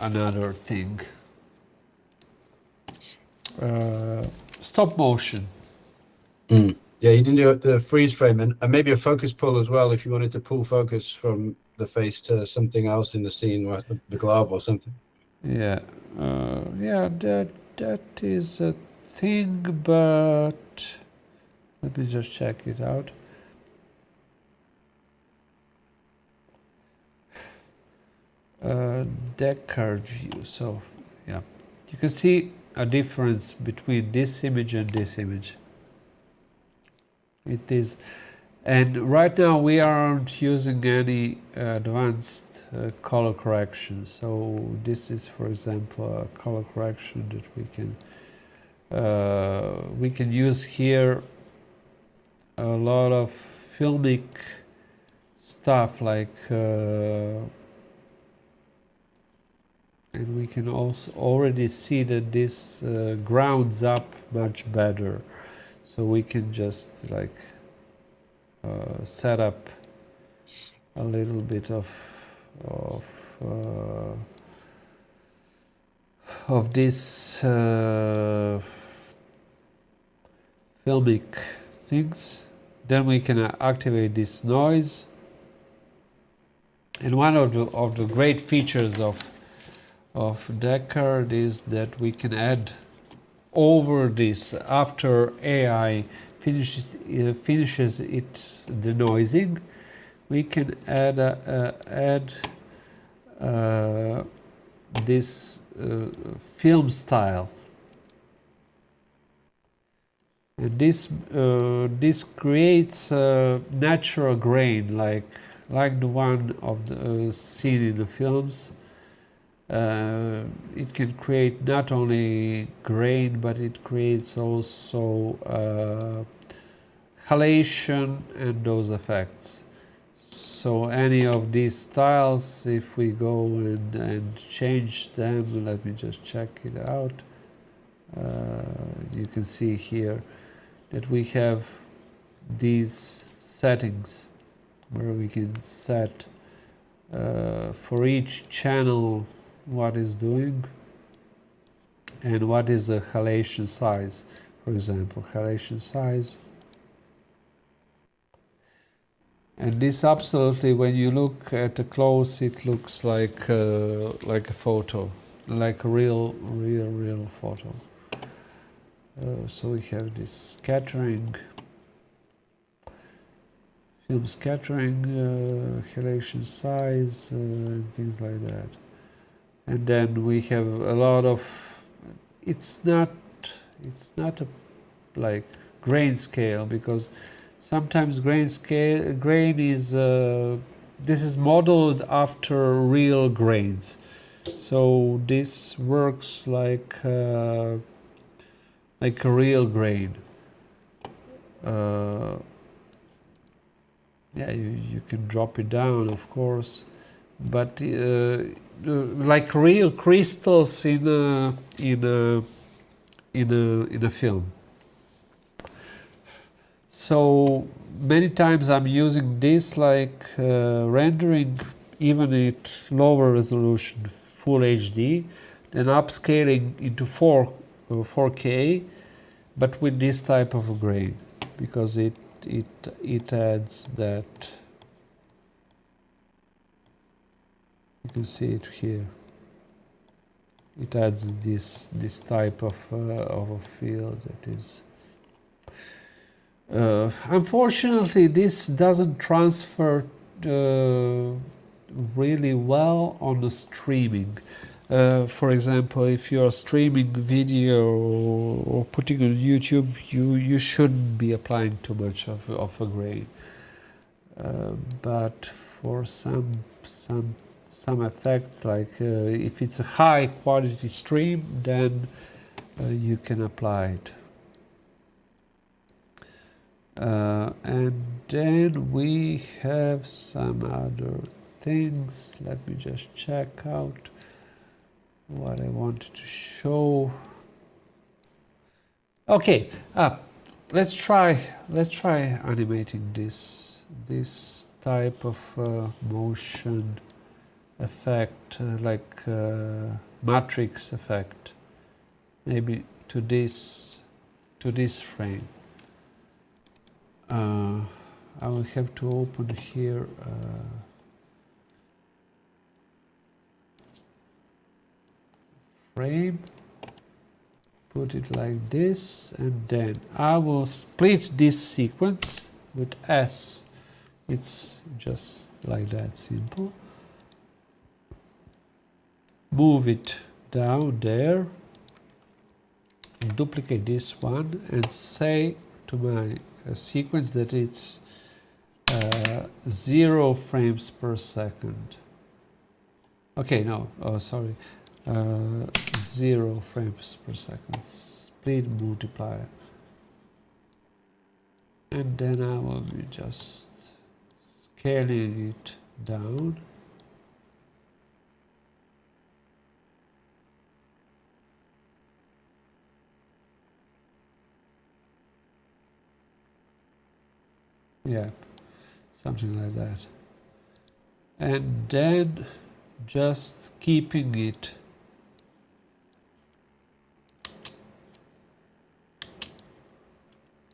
another thing. Stop motion. Yeah, you didn't do the freeze frame and maybe a focus pull as well if you wanted to pull focus from the face to something else in the scene, like the glove or something. Yeah, yeah, that is a thing, but let me just check it out. Deckard view. So yeah, you can see a difference between this image and this image. It is, and right now we aren't using any advanced color correction. So this is, for example, a color correction that we can use here. A lot of filmic stuff like. And we can also already see that this grounds up much better. So we can just like set up a little bit of this filmic things. Then we can activate this noise. And one of the great features of Deckard is that we can add over this, after AI finishes it denoising, we can add this film style, and this creates a natural grain like the one of the seen in the films. It can create not only grain, but it creates also halation and those effects. So any of these styles, if we go and change them, let me just check it out. You can see here that we have these settings where we can set for each channel what is doing and what is the halation size. For example, halation size, and this absolutely, when you look at a close, it looks like a photo, like a real photo. So we have this scattering, film scattering, halation size, and things like that. And then we have a lot of, it's not a like grain scale, because sometimes grain is this is modeled after real grains. So this works like a real grain. Yeah, you can drop it down, of course, but like real crystals in a film. So many times I'm using this like rendering even at lower resolution, full HD, then upscaling into 4K, but with this type of a grain, because it adds that. You can see it here. It adds this type of a field that is. Unfortunately, this doesn't transfer really well on the streaming. For example, if you are streaming video or putting on YouTube, you shouldn't be applying too much of a grain. but for some effects, like if it's a high quality stream, then you can apply it. And then we have some other things. Let me just check out what I wanted to show. Okay, let's try animating this type of motion effect, like matrix effect, maybe to this frame. I will have to open here frame, put it like this, and then I will split this sequence with S. It's just like that, simple. Move it down there, duplicate this one, and say to my sequence that it's 0 frames per second. Okay, no, oh sorry, 0 frames per second. Split multiplier, and then I will be just scaling it down. Yeah, something like that. And then just keeping it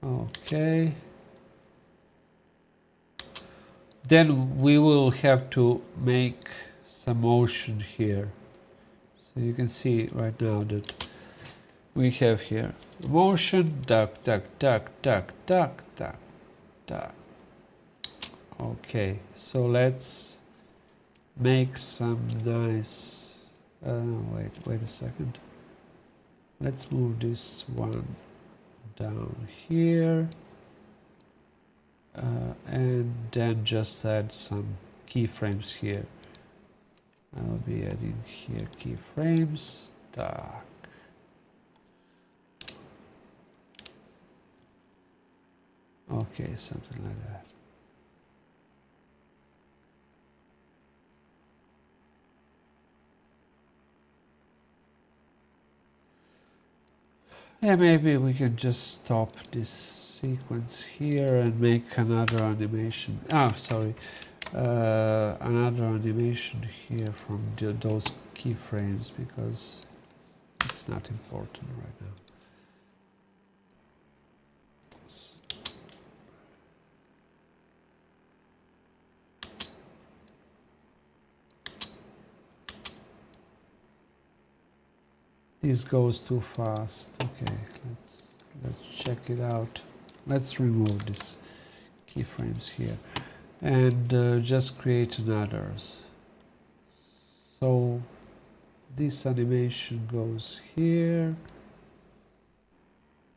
okay. Then we will have to make some motion here. So you can see right now that we have here motion, duck, duck, duck, duck, duck, duck, duck. Okay, so let's make some nice, wait a second. Let's move this one down here, and then just add some keyframes here. I'll be adding here keyframes, dark. Okay, something like that. Yeah, maybe we can just stop this sequence here and make another animation. Oh, sorry. Another animation here from those keyframes, because it's not important right now. This goes too fast. Okay, let's check it out. Let's remove these keyframes here and just create another. So this animation goes here.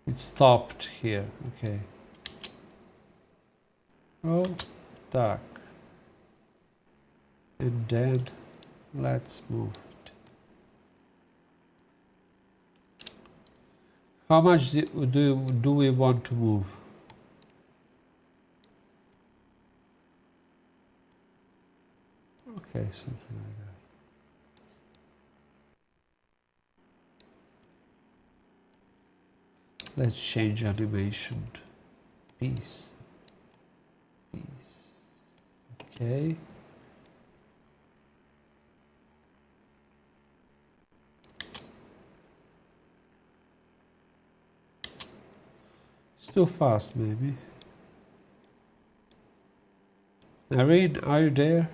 It stopped here. Okay. Oh, dark. And then let's move. How much do we want to move? Okay, something like that. Let's change animation to piece. Okay. It's too fast, maybe. Neirin, are you there?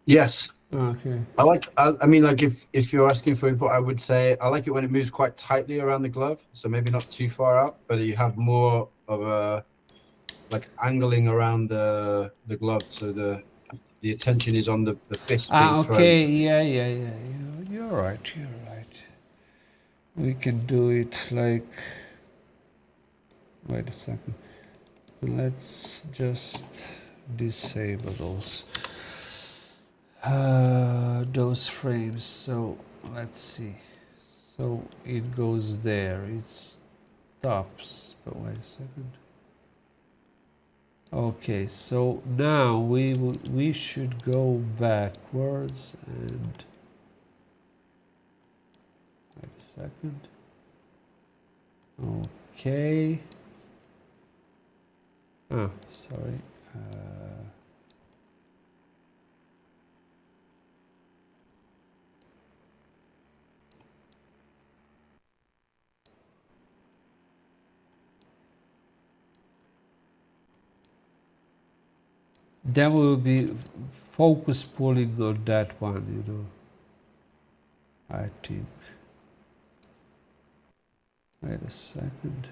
Yes. Okay. I mean, like if you're asking for input, I would say I like it when it moves quite tightly around the glove, so maybe not too far out, but you have more of a like angling around the glove, so the attention is on the fist being thrown. Okay, yeah. You're right. We can do it like, wait a second. let's just disable those frames. So let's see. So it goes there. It stops. But wait a second. Okay, so now we should go backwards and wait a second. Okay. Ah, sorry. Then we will be focus pulling on that one, you know. I think. Wait a second.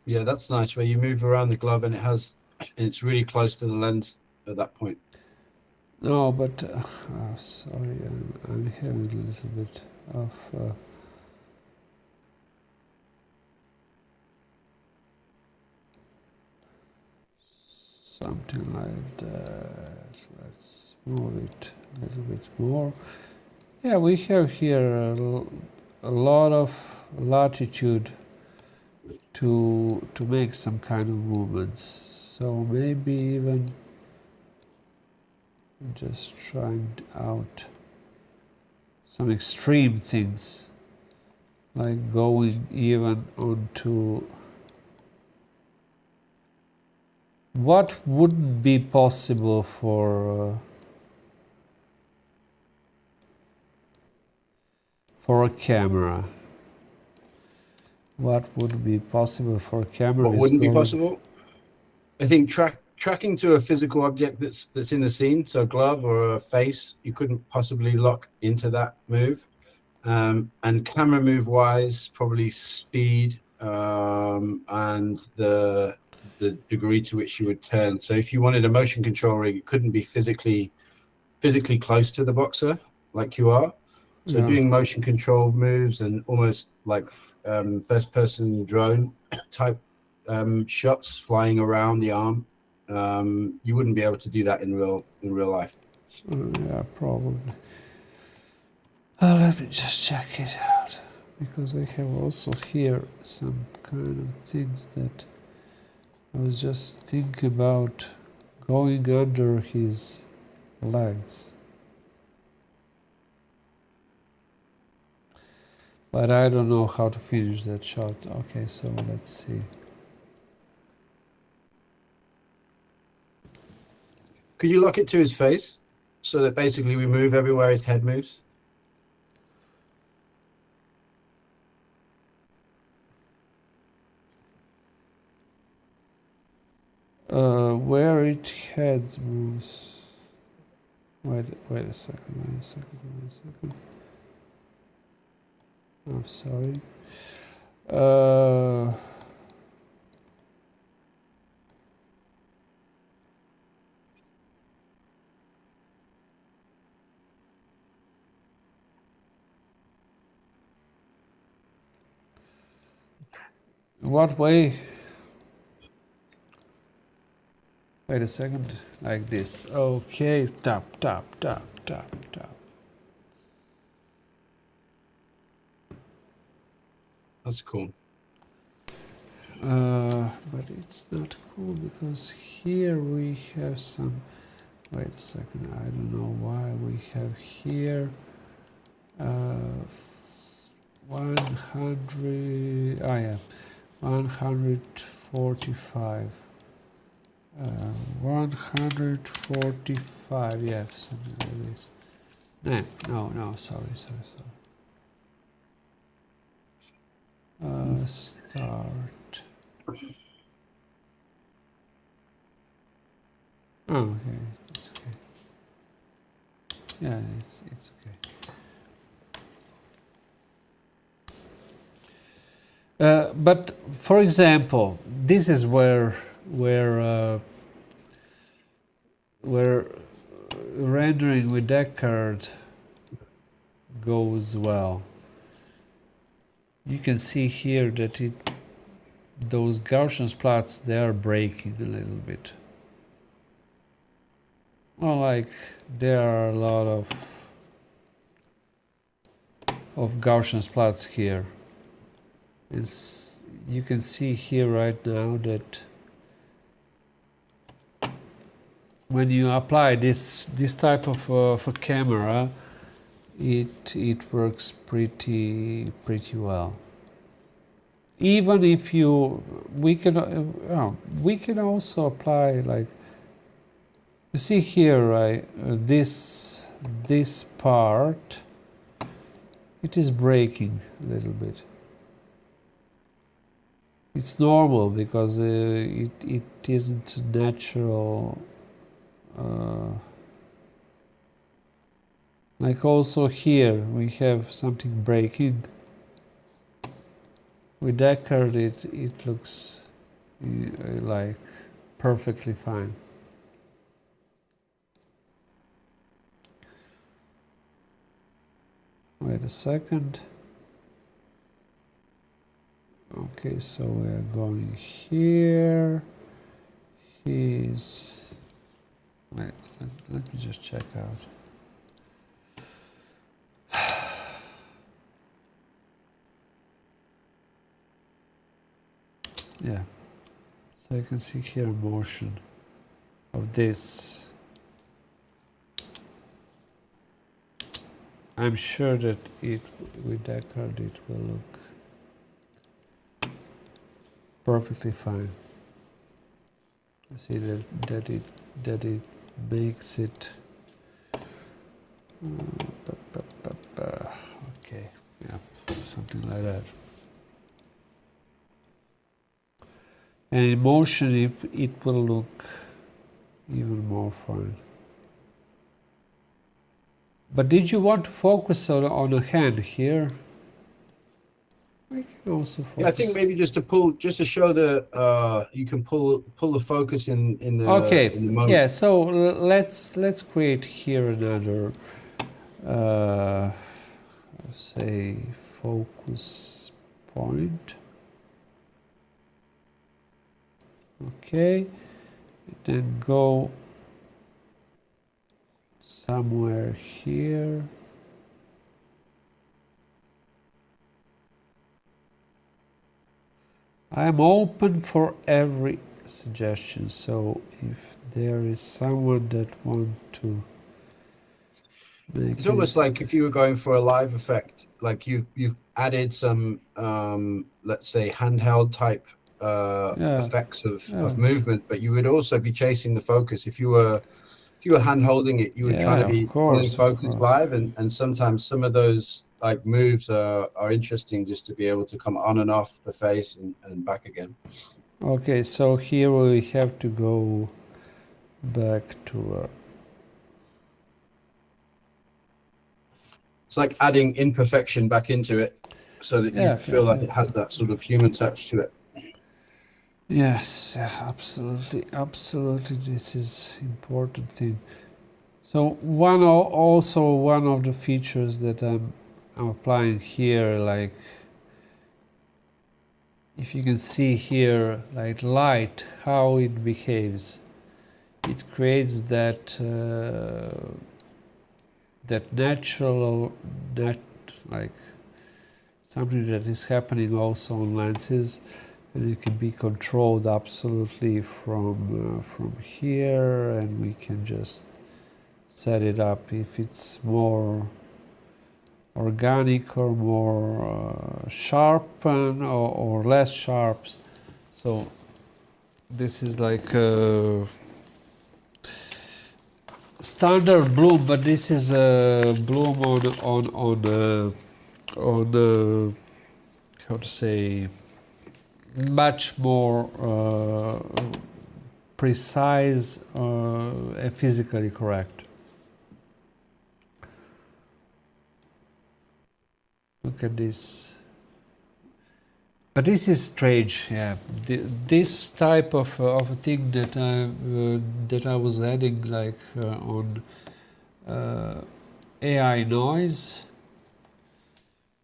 Yeah, that's nice where you move around the glove and it's really close to the lens at that point. No, but sorry, I'm having a little bit of something like that. Let's move it a little bit more. Yeah, we have here a lot of latitude to make some kind of movements. So maybe even just trying out some extreme things, like going even onto what wouldn't be possible for a camera. What would be possible for a camera? What wouldn't be possible? I think tracking to a physical object that's in the scene, so a glove or a face, you couldn't possibly lock into that move. And camera move wise, probably speed and the degree to which you would turn. So if you wanted a motion control rig, it couldn't be physically close to the boxer like you are. So doing motion control moves and almost like first person drone type shots flying around the arm, you wouldn't be able to do that in real life. Yeah, probably. Let me just check it out, because I have also here some kind of things that I was just thinking about going under his legs. But I don't know how to finish that shot. Okay, so let's see. Could you lock it to his face so that basically we move everywhere his head moves? Where it heads moves. Wait a second. I'm sorry. What way? Wait a second, like this. Okay, tap. That's cool. But it's not cool because here we have some. Wait a second, I don't know why we have here 100. Ah, yeah, 145. 145, yeah, something like this. No, sorry. Start. Oh, okay, it's okay. Yeah, it's okay. But for example, this is where rendering with Deckard goes well. You can see here that those Gaussian splats, they are breaking a little bit. Well, like there are a lot of Gaussian splats here. You can see here right now that when you apply this type of a camera, it works pretty well. Even if we can also apply, like you see here, right? This part, it is breaking a little bit. It's normal because it isn't natural. Like also here we have something breaking. With Deckard it looks like perfectly fine. Wait a second. Okay, so we're going here. Wait, let me just check out. Yeah, so you can see here motion of this. I'm sure that with Deckard it will look perfectly fine. You see that it makes it. Okay, yeah, something like that. And in motion, it will look even more fine. But did you want to focus on a hand here? We can also focus. Yeah, I think maybe just to show the you can pull the focus in the moment. Yeah. So let's create here another say focus point. Okay, then go somewhere here. I'm open for every suggestion, so if there is someone that want to make it's almost like if you were going for a live effect, like you've added some let's say handheld type effects of movement, but you would also be chasing the focus. If you were hand holding it, you would try to be pulling focus live, and sometimes some of those like moves are interesting just to be able to come on and off the face and back again. Okay, so here we have to go back to it's like adding imperfection back into it so that you feel like it has that sort of human touch to it. Yes, absolutely. This is important thing. So one of the features that I'm applying here, like if you can see here, like light, how it behaves, it creates that natural, like something that is happening also on lenses. And it can be controlled absolutely from here, and we can just set it up if it's more organic or more sharp or less sharp. So this is like a standard bloom, but this is a bloom on how to say, much more precise and physically correct. Look at this. But this is strange, yeah. This type of a thing that I was adding, like on AI noise,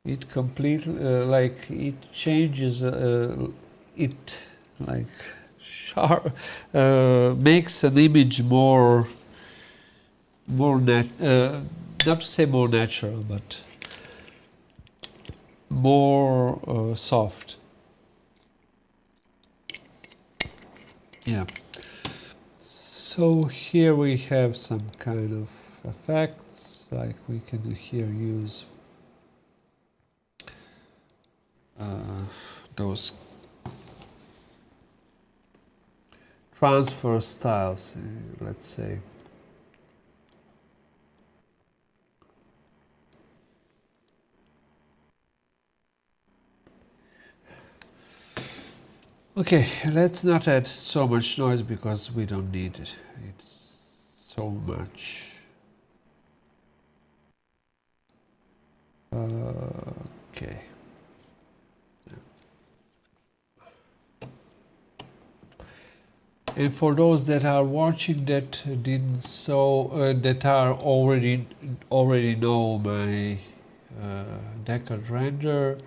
it completely like it changes it like sharp makes an image more not to say more natural, but more soft. Yeah. So here we have some kind of effects, like we can here use those transfer styles, let's say. Okay, let's not add so much noise because we don't need it. It's so much. Okay. And for those that are watching that didn't that are already know my Deckard Render,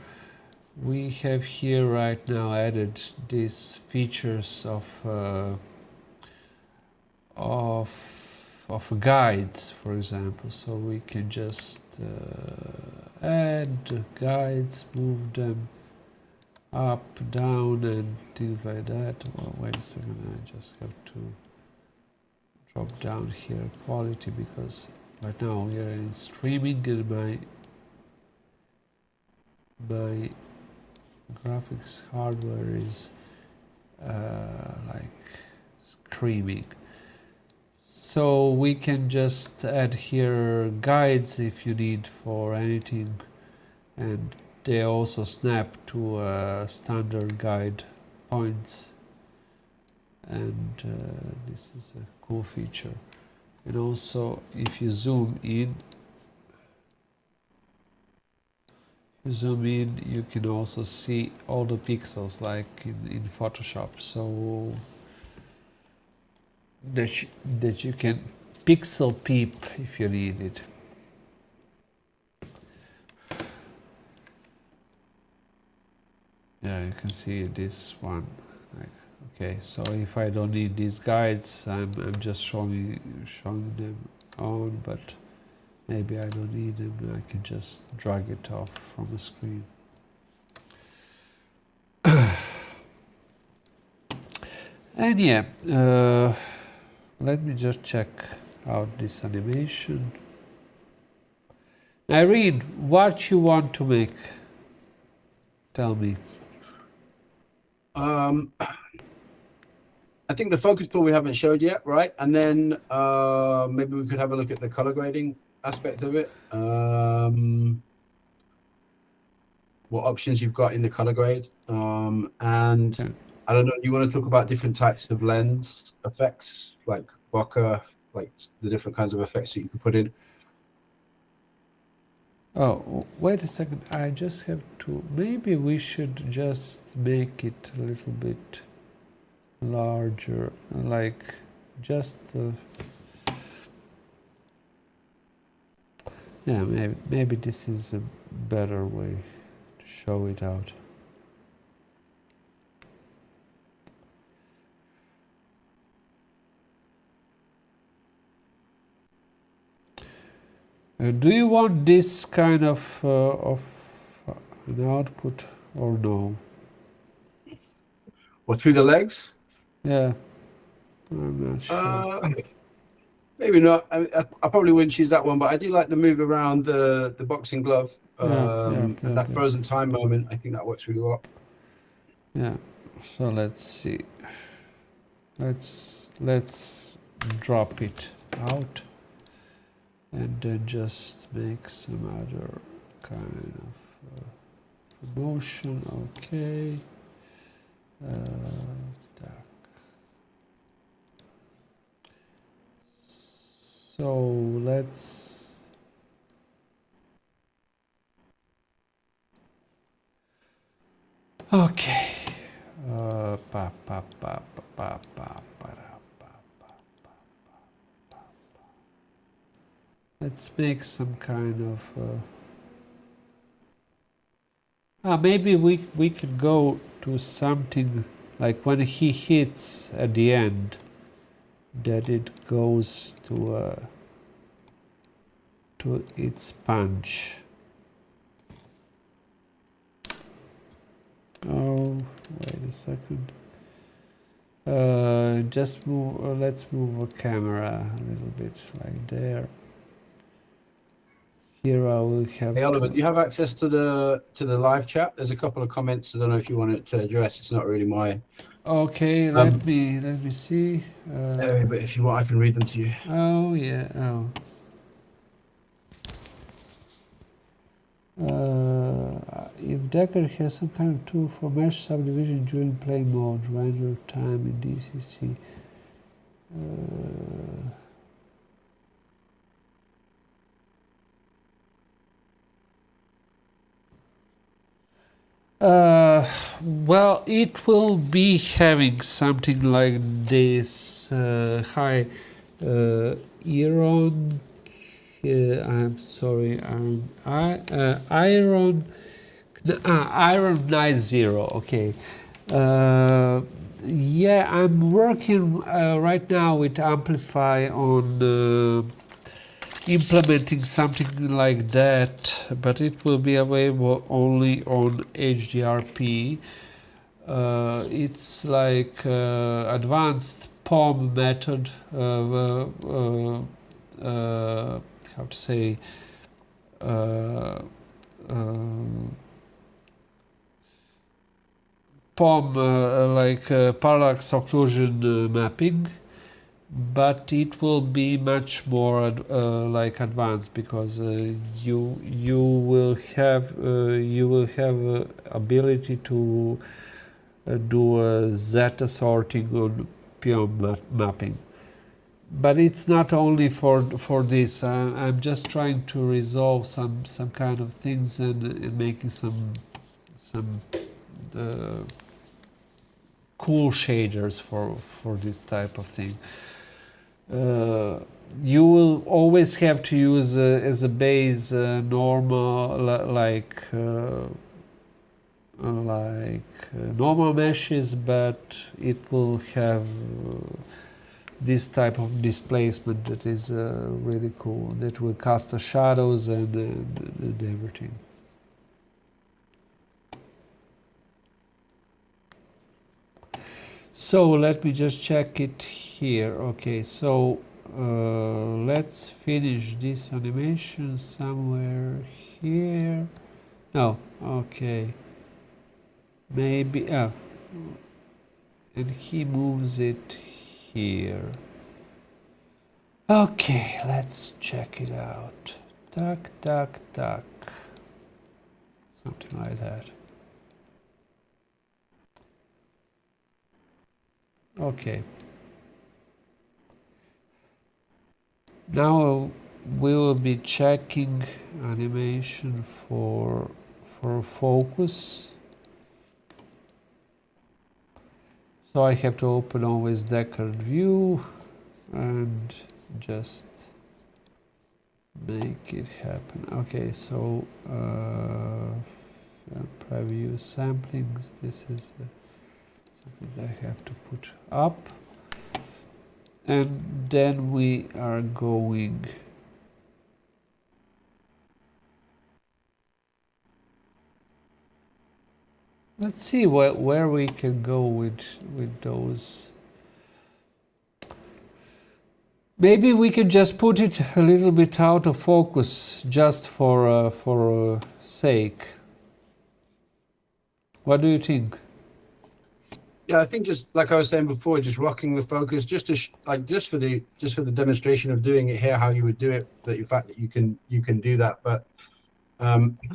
we have here right now added these features of guides, for example. So we can just add guides, move them up, down, and things like that. Well, wait a second, I just have to drop down here quality, because right now we are in streaming and my graphics hardware is like screaming. So we can just add here guides if you need for anything, and they also snap to standard guide points, and this is a cool feature. And also if you zoom in, you can also see all the pixels like in Photoshop, so that you can pixel peep if you need it. Yeah, you can see this one. Like, okay, so if I don't need these guides, I'm just showing them on, but maybe I don't need them. I can just drag it off from the screen. And yeah, let me just check out this animation. Neirin, what you want to make? Tell me. I think the focus tool we haven't showed yet, right? And then maybe we could have a look at the color grading aspect of it. What options you've got in the color grade. And Yeah. I don't know, do you want to talk about different types of lens effects, like bokeh, like the different kinds of effects that you can put in? Oh, wait a second. I just have to. Maybe we should just make it a little bit larger, like just. Yeah, maybe this is a better way to show it out. Do you want this kind of an output or no? Or through the legs? Yeah, I'm not sure. Maybe not. I probably wouldn't choose that one, but I do like the move around the boxing glove and that frozen time moment. I think that works really well. Yeah. So let's see. Let's drop it out and then just make some other kind of motion. Okay. So let's Let's make some kind of maybe we could go to something like when he hits at the end, that it goes to its punch. Oh, wait a second. Just move. Let's move the camera a little bit like there. Here I will have. Hey Oliver, do you have access to the live chat? There's a couple of comments. I don't know if you want to address. It's not really my. Okay, let me see. But if you want, I can read them to you. Oh yeah. Oh. If Deckard has some kind of tool for mesh subdivision during play mode, render time in DCC. Well, it will be having something like this. Hi, Iron. I'm sorry, Iron 90. Okay. Yeah, I'm working right now with Amplify on implementing something like that, but it will be available only on HDRP. It's like advanced POM method. How to say? POM, like parallax occlusion mapping, but it will be much more like advanced, because you will have ability to do zeta sorting on POM mapping. But it's not only for this. I'm just trying to resolve some kind of things and making some cool shaders for this type of thing. You will always have to use as a base normal normal meshes, but it will have this type of displacement that is really cool, that will cast the shadows and everything. So let me just check it here. Okay, so let's finish this animation somewhere here. No, okay. Maybe, and he moves it here. Okay, let's check it out. Tuck, tuck, tuck. Something like that. Okay. Now we will be checking animation for focus. So I have to open always Deckard view and just make it happen. Okay, so preview samplings. This is something I have to put up, and then we are going let's see where we can go with those. Maybe we can just put it a little bit out of focus just for sake. What do you think? Yeah, I think just like I was saying before, just rocking the focus, just to just for the demonstration of doing it here, how you would do it. That the fact that you can do that, but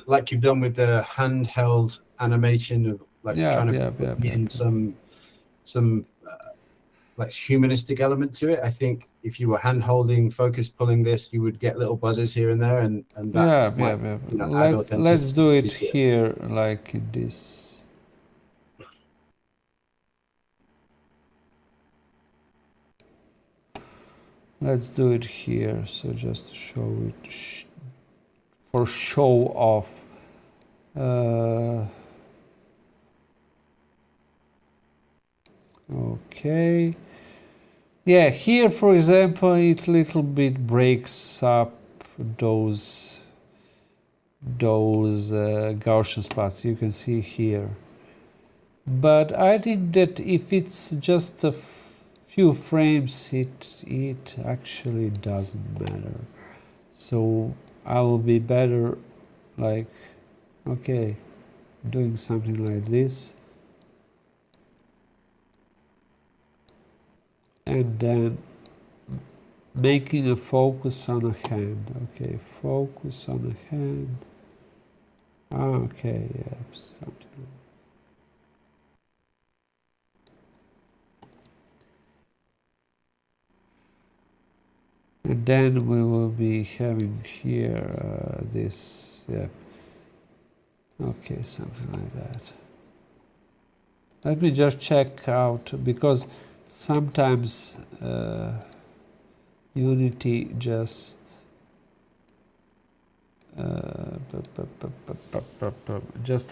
like you've done with the handheld animation of like trying to put in some like humanistic element to it. I think if you were hand holding, focus pulling this, you would get little buzzes here and there, and that might, you know, add authenticity. Let's do it here, like this. Let's do it here. So just to show it for show off. Okay. Yeah, here for example it little bit breaks up those Gaussian splats you can see here. But I think that if it's just a few frames, it actually doesn't matter. So I will be better like, okay, doing something like this. And then making a focus on a hand. Okay, focus on a hand. Okay, yeah, something like that. And then we will be having here this, yeah. Okay, something like that. Let me just check out, because sometimes Unity just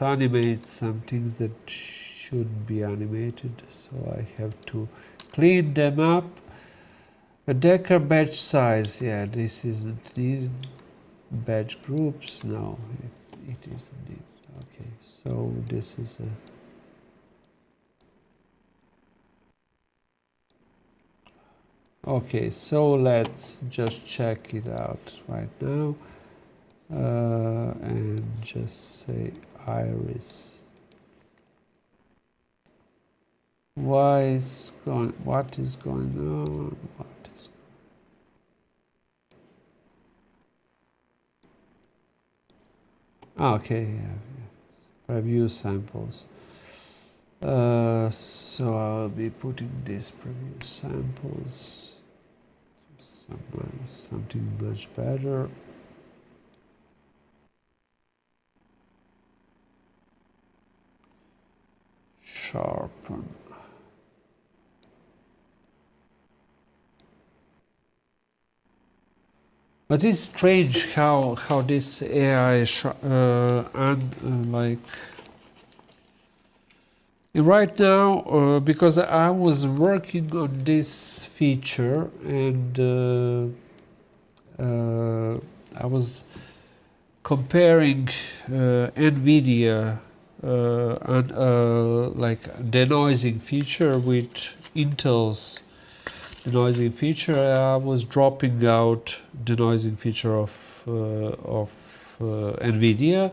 animates some things that should be animated, so I have to clean them up. A Deckard batch size, yeah, this isn't needed. Batch groups, no, it isn't needed. Okay, so this is a okay, so let's just check it out right now and just say iris. What is going on? What is okay, yeah. Preview samples. So I'll be putting these preview samples something much better. Sharpen. But it's strange how this AI like right now, because I was working on this feature and I was comparing NVIDIA and like denoising feature with Intel's denoising feature. I was dropping out denoising feature of NVIDIA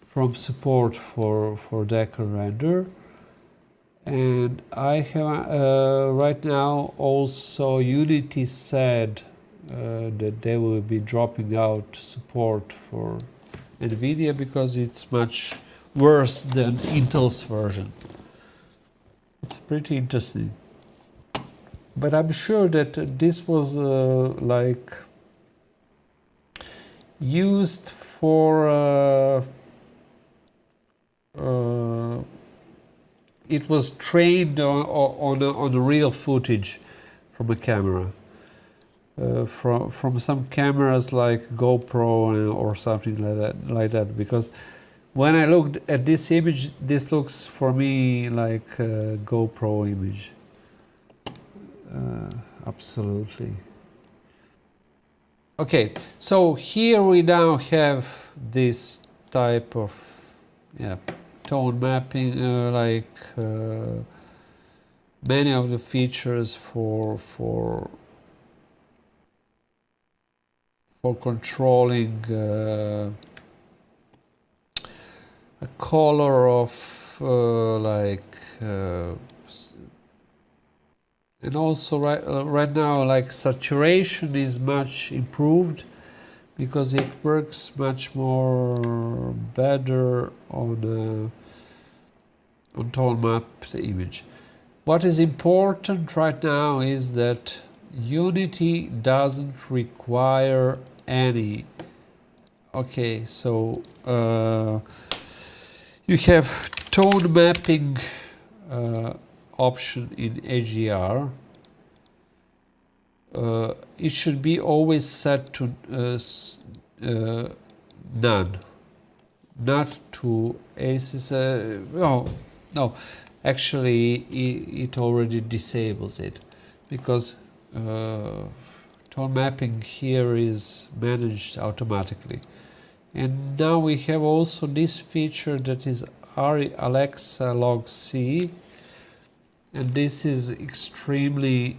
from support for Deckard Render, and I have right now also Unity said that they will be dropping out support for NVIDIA because it's much worse than Intel's version. It's pretty interesting. But I'm sure that this was like used for it was trained on the real footage from a camera, from some cameras like GoPro or something like that. Because when I looked at this image, this looks for me like a GoPro image. Absolutely. Okay, so here we now have this type of tone mapping, like many of the features for controlling a color of and also right now, like saturation is much improved because it works much more better on tone mapped image. What is important right now is that Unity doesn't require any. Okay, so you have tone mapping option in HDR. it should be always set to none, not to aces. No, actually it already disables it, because tone mapping here is managed automatically. And now we have also this feature that is Alexa log C, and this is extremely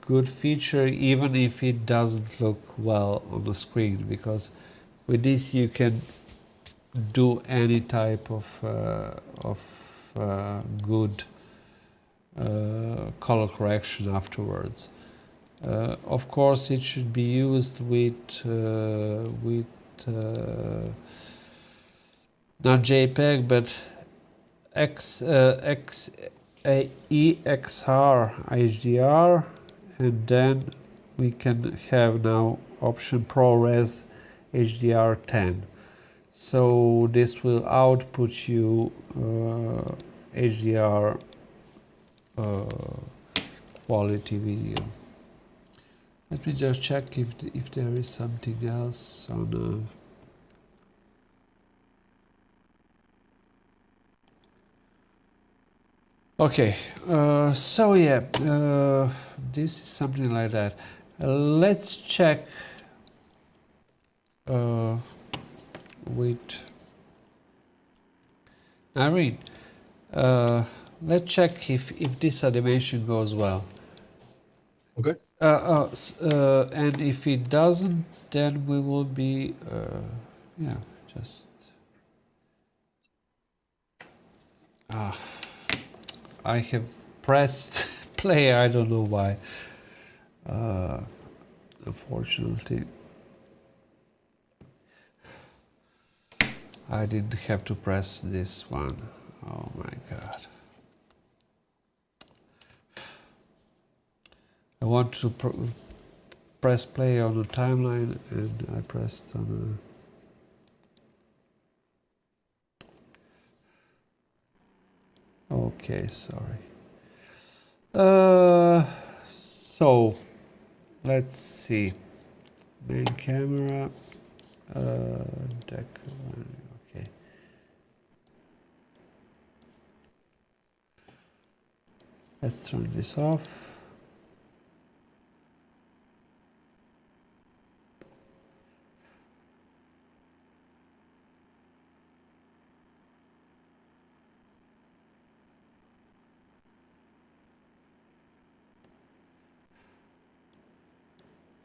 good feature, even if it doesn't look well on the screen, because with this you can do any type of good color correction afterwards. Of course, it should be used with not JPEG but EXR HDR, and then we can have now option ProRes HDR10. So this will output you HDR quality video. Let me just check if there is something else on okay, so yeah, this is something like that. Let's check with Neirin. Let's check if this animation goes well. Okay. And if it doesn't, then we will be yeah, just I have pressed play. I don't know why. Unfortunately, I didn't have to press this one. Oh my god. I want to press play on the timeline, and I pressed on a... Okay, sorry. So let's see. Main camera. Okay. Let's turn this off.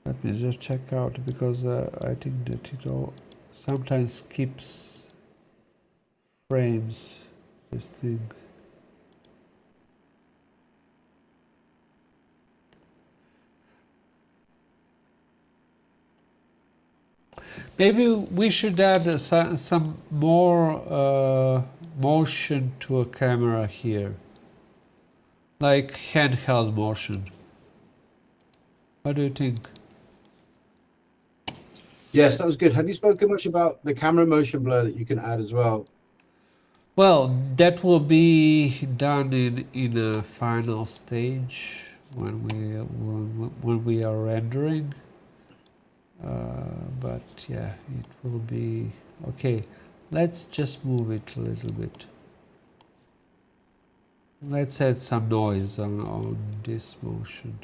Let me just check out, because I think that it all sometimes skips frames, this thing. Maybe we should add some more motion to a camera here, like handheld motion. What do you think? Yes, that was good. Have you spoken much about the camera motion blur that you can add as well? Well, that will be done in a final stage when we are rendering. But yeah, it will be okay. Let's just move it a little bit. Let's add some noise on this motion.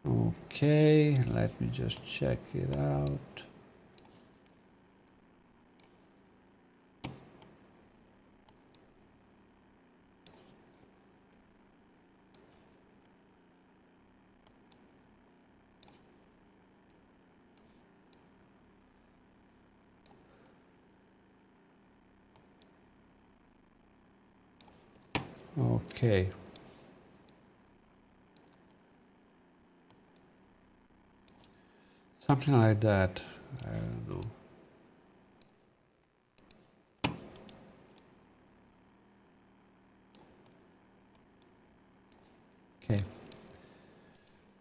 Okay, let me just check it out. Okay. Something like that. I don't know. Okay.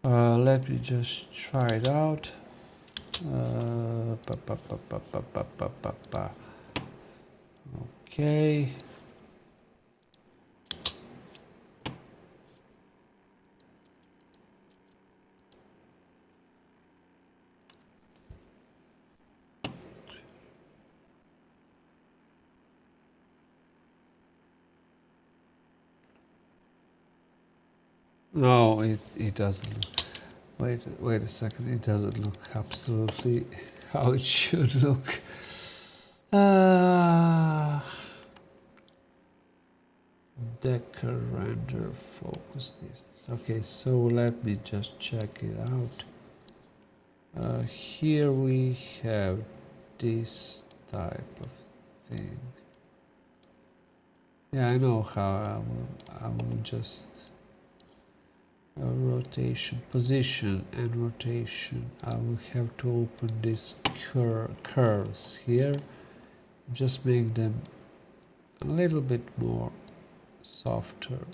Let me just try it out. Okay. No, it doesn't look. Wait a second. It doesn't look absolutely how it should look. Deckard Render focus distance. Okay, so let me just check it out. Here we have this type of thing. Yeah, I know how I will just rotation, position and rotation. I will have to open these curves here, just make them a little bit more softer.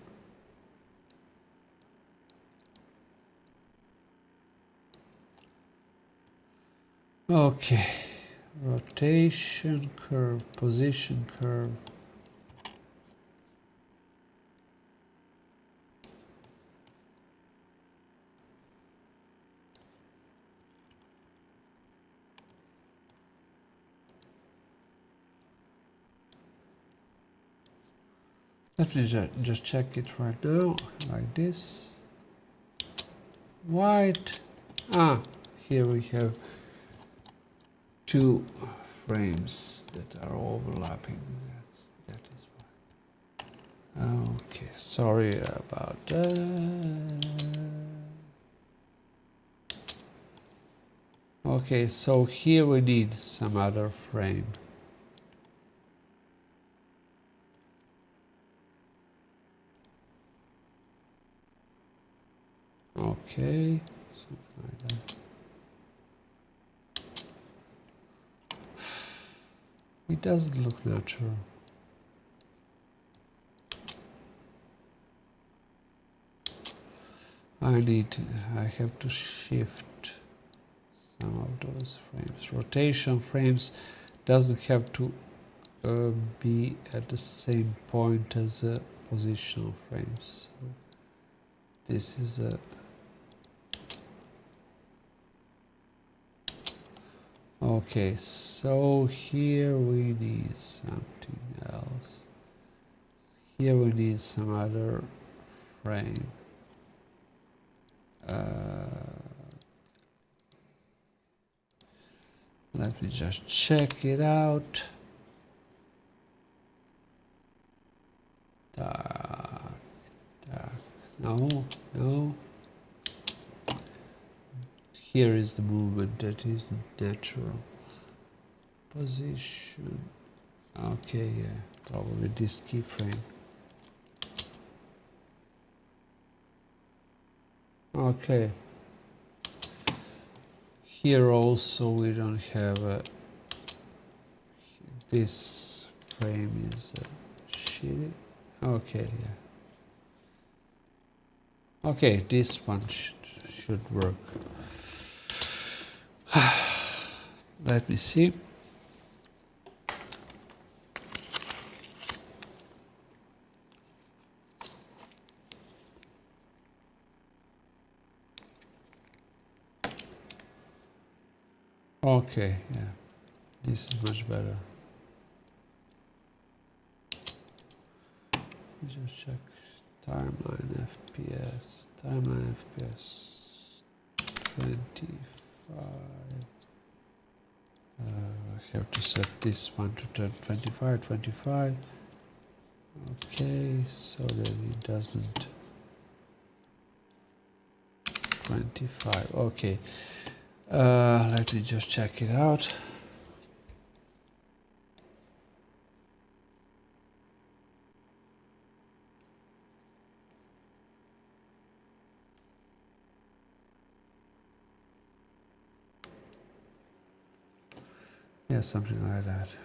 Okay, rotation curve, position curve. Let me just check it right now, like this. White. Here we have two frames that are overlapping. That is why. Okay, sorry about that. Okay, so here we need some other frame. Okay, something like that. It doesn't look natural. I have to shift some of those frames. Rotation frames doesn't have to be at the same point as positional frames. So this is a okay, so here we need something else. Here we need some other frame. Let me just check it out. No. Here is the movement that isn't natural. Position. Okay, yeah, probably this keyframe. Okay. Here also we don't have this frame is shitty. Okay, yeah. Okay, this one should work. Let me see. Okay, yeah, this is much better. Just check timeline FPS. Timeline FPS 25. I have to set this one to 25. Okay, so that it doesn't. 25. Okay. Let me just check it out. Yeah, something like that.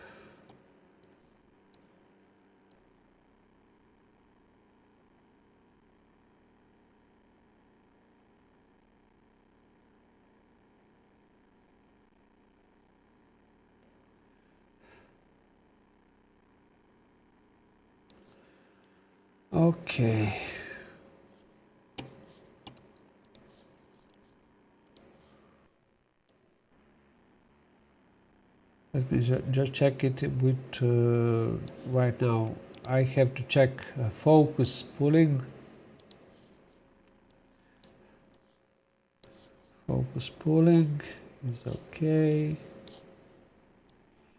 Okay. Let me just check it with right now. I have to check focus pulling. Focus pulling is okay.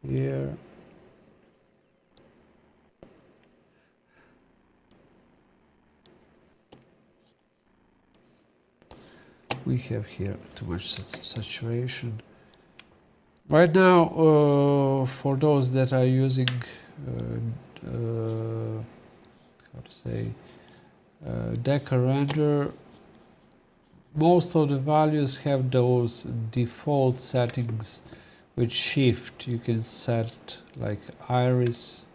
Here. We have here too much saturation. Right now, for those that are using, how to say, Deckard Render, most of the values have those default settings with shift. You can set like iris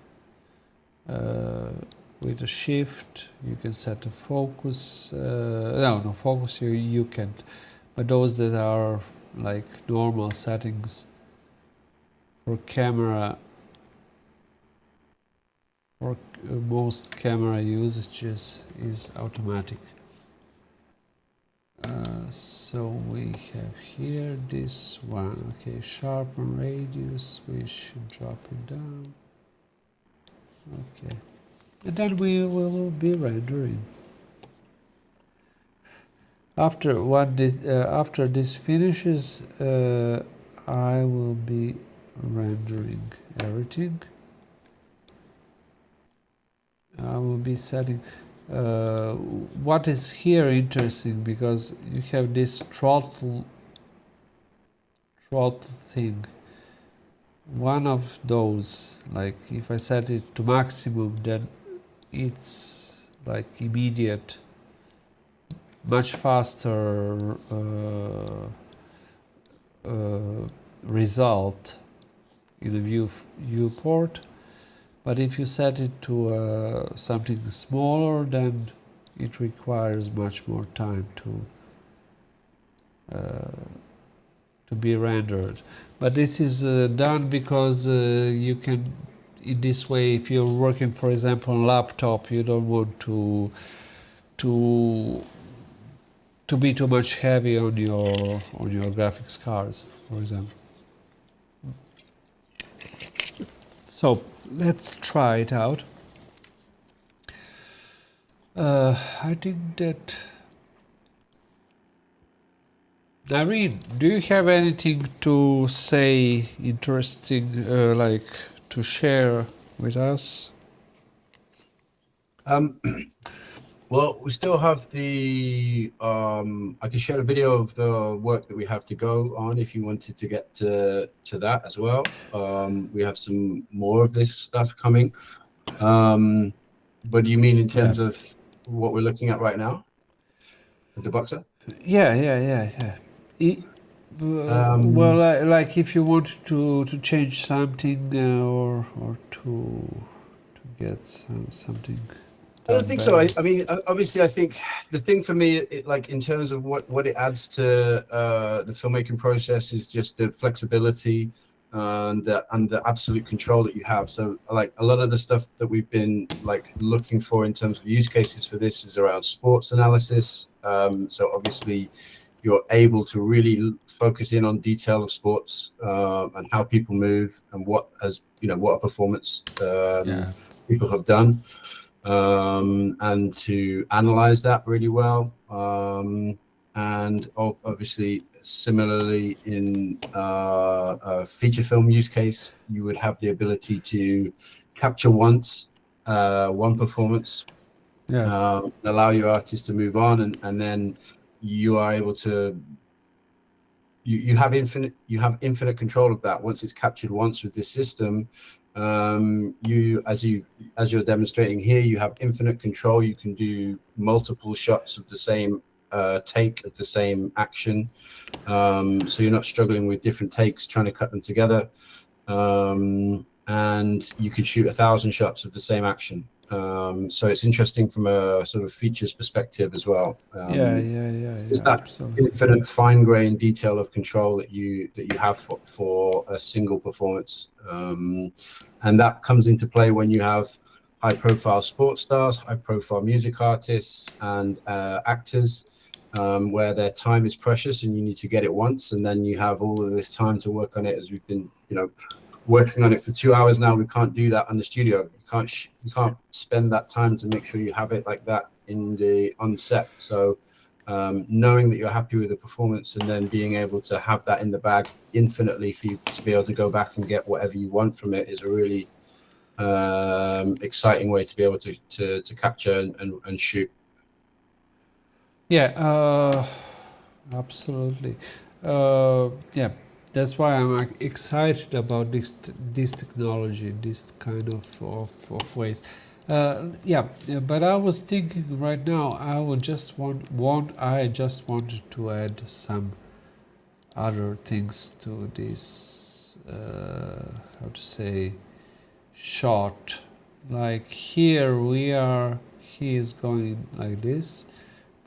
with a shift. You can set a focus. No, focus you can't. But those that are like normal settings for camera, for most camera usages is automatic. So we have here this one. Okay, sharpen radius. We should drop it down. Okay, and then we will be rendering. After this finishes, I will be rendering everything. I will be setting. What is here interesting, because you have this throttle thing. One of those, like if I set it to maximum, then it's like immediate, much faster result in a viewport. But if you set it to something smaller, then it requires much more time to be rendered. But this is done because you can, in this way, if you're working, for example, on a laptop, you don't want to be too much heavy on your graphics cards, for example. So let's try it out. I think that Neirin, do you have anything to say interesting, like to share with us? Well, we still have the, I can share a video of the work that we have to go on if you wanted to get to that as well. We have some more of this stuff coming. But do you mean in terms of what we're looking at right now with the boxer? Yeah. Well, like if you want to change something or to get something. I don't think so. I mean, obviously, I think the thing for me, like in terms of what it adds to the filmmaking process, is just the flexibility and the absolute control that you have. So, like a lot of the stuff that we've been like looking for in terms of use cases for this is around sports analysis. So obviously, you're able to really focus in on detail of sports and how people move and what a performance people have done. And to analyze that really well. And obviously, similarly in a feature film use case, you would have the ability to capture once one performance, allow your artist to move on, and then you are able to you have infinite control of that. Once it's captured once with this system, as you're demonstrating here, you have infinite control. You can do multiple shots of the same take of the same action, so you're not struggling with different takes trying to cut them together, and you could shoot 1,000 shots of the same action. So it's interesting from a sort of features perspective as well. It's that absolutely. Infinite fine-grained detail of control that you have for a single performance, and that comes into play when you have high-profile sports stars, high-profile music artists, and actors, where their time is precious and you need to get it once, and then you have all of this time to work on it. As we've been, working on it for 2 hours now, we can't do that on the studio. You can't spend that time to make sure you have it like that on set. So knowing that you're happy with the performance and then being able to have that in the bag infinitely for you to be able to go back and get whatever you want from it is a really exciting way to be able to capture and shoot. Yeah, absolutely. Yeah, that's why I'm excited about this technology, this kind of ways. Yeah, but I was thinking right now, I just wanted to add some other things to this, how to say, shot. Like here he is going like this,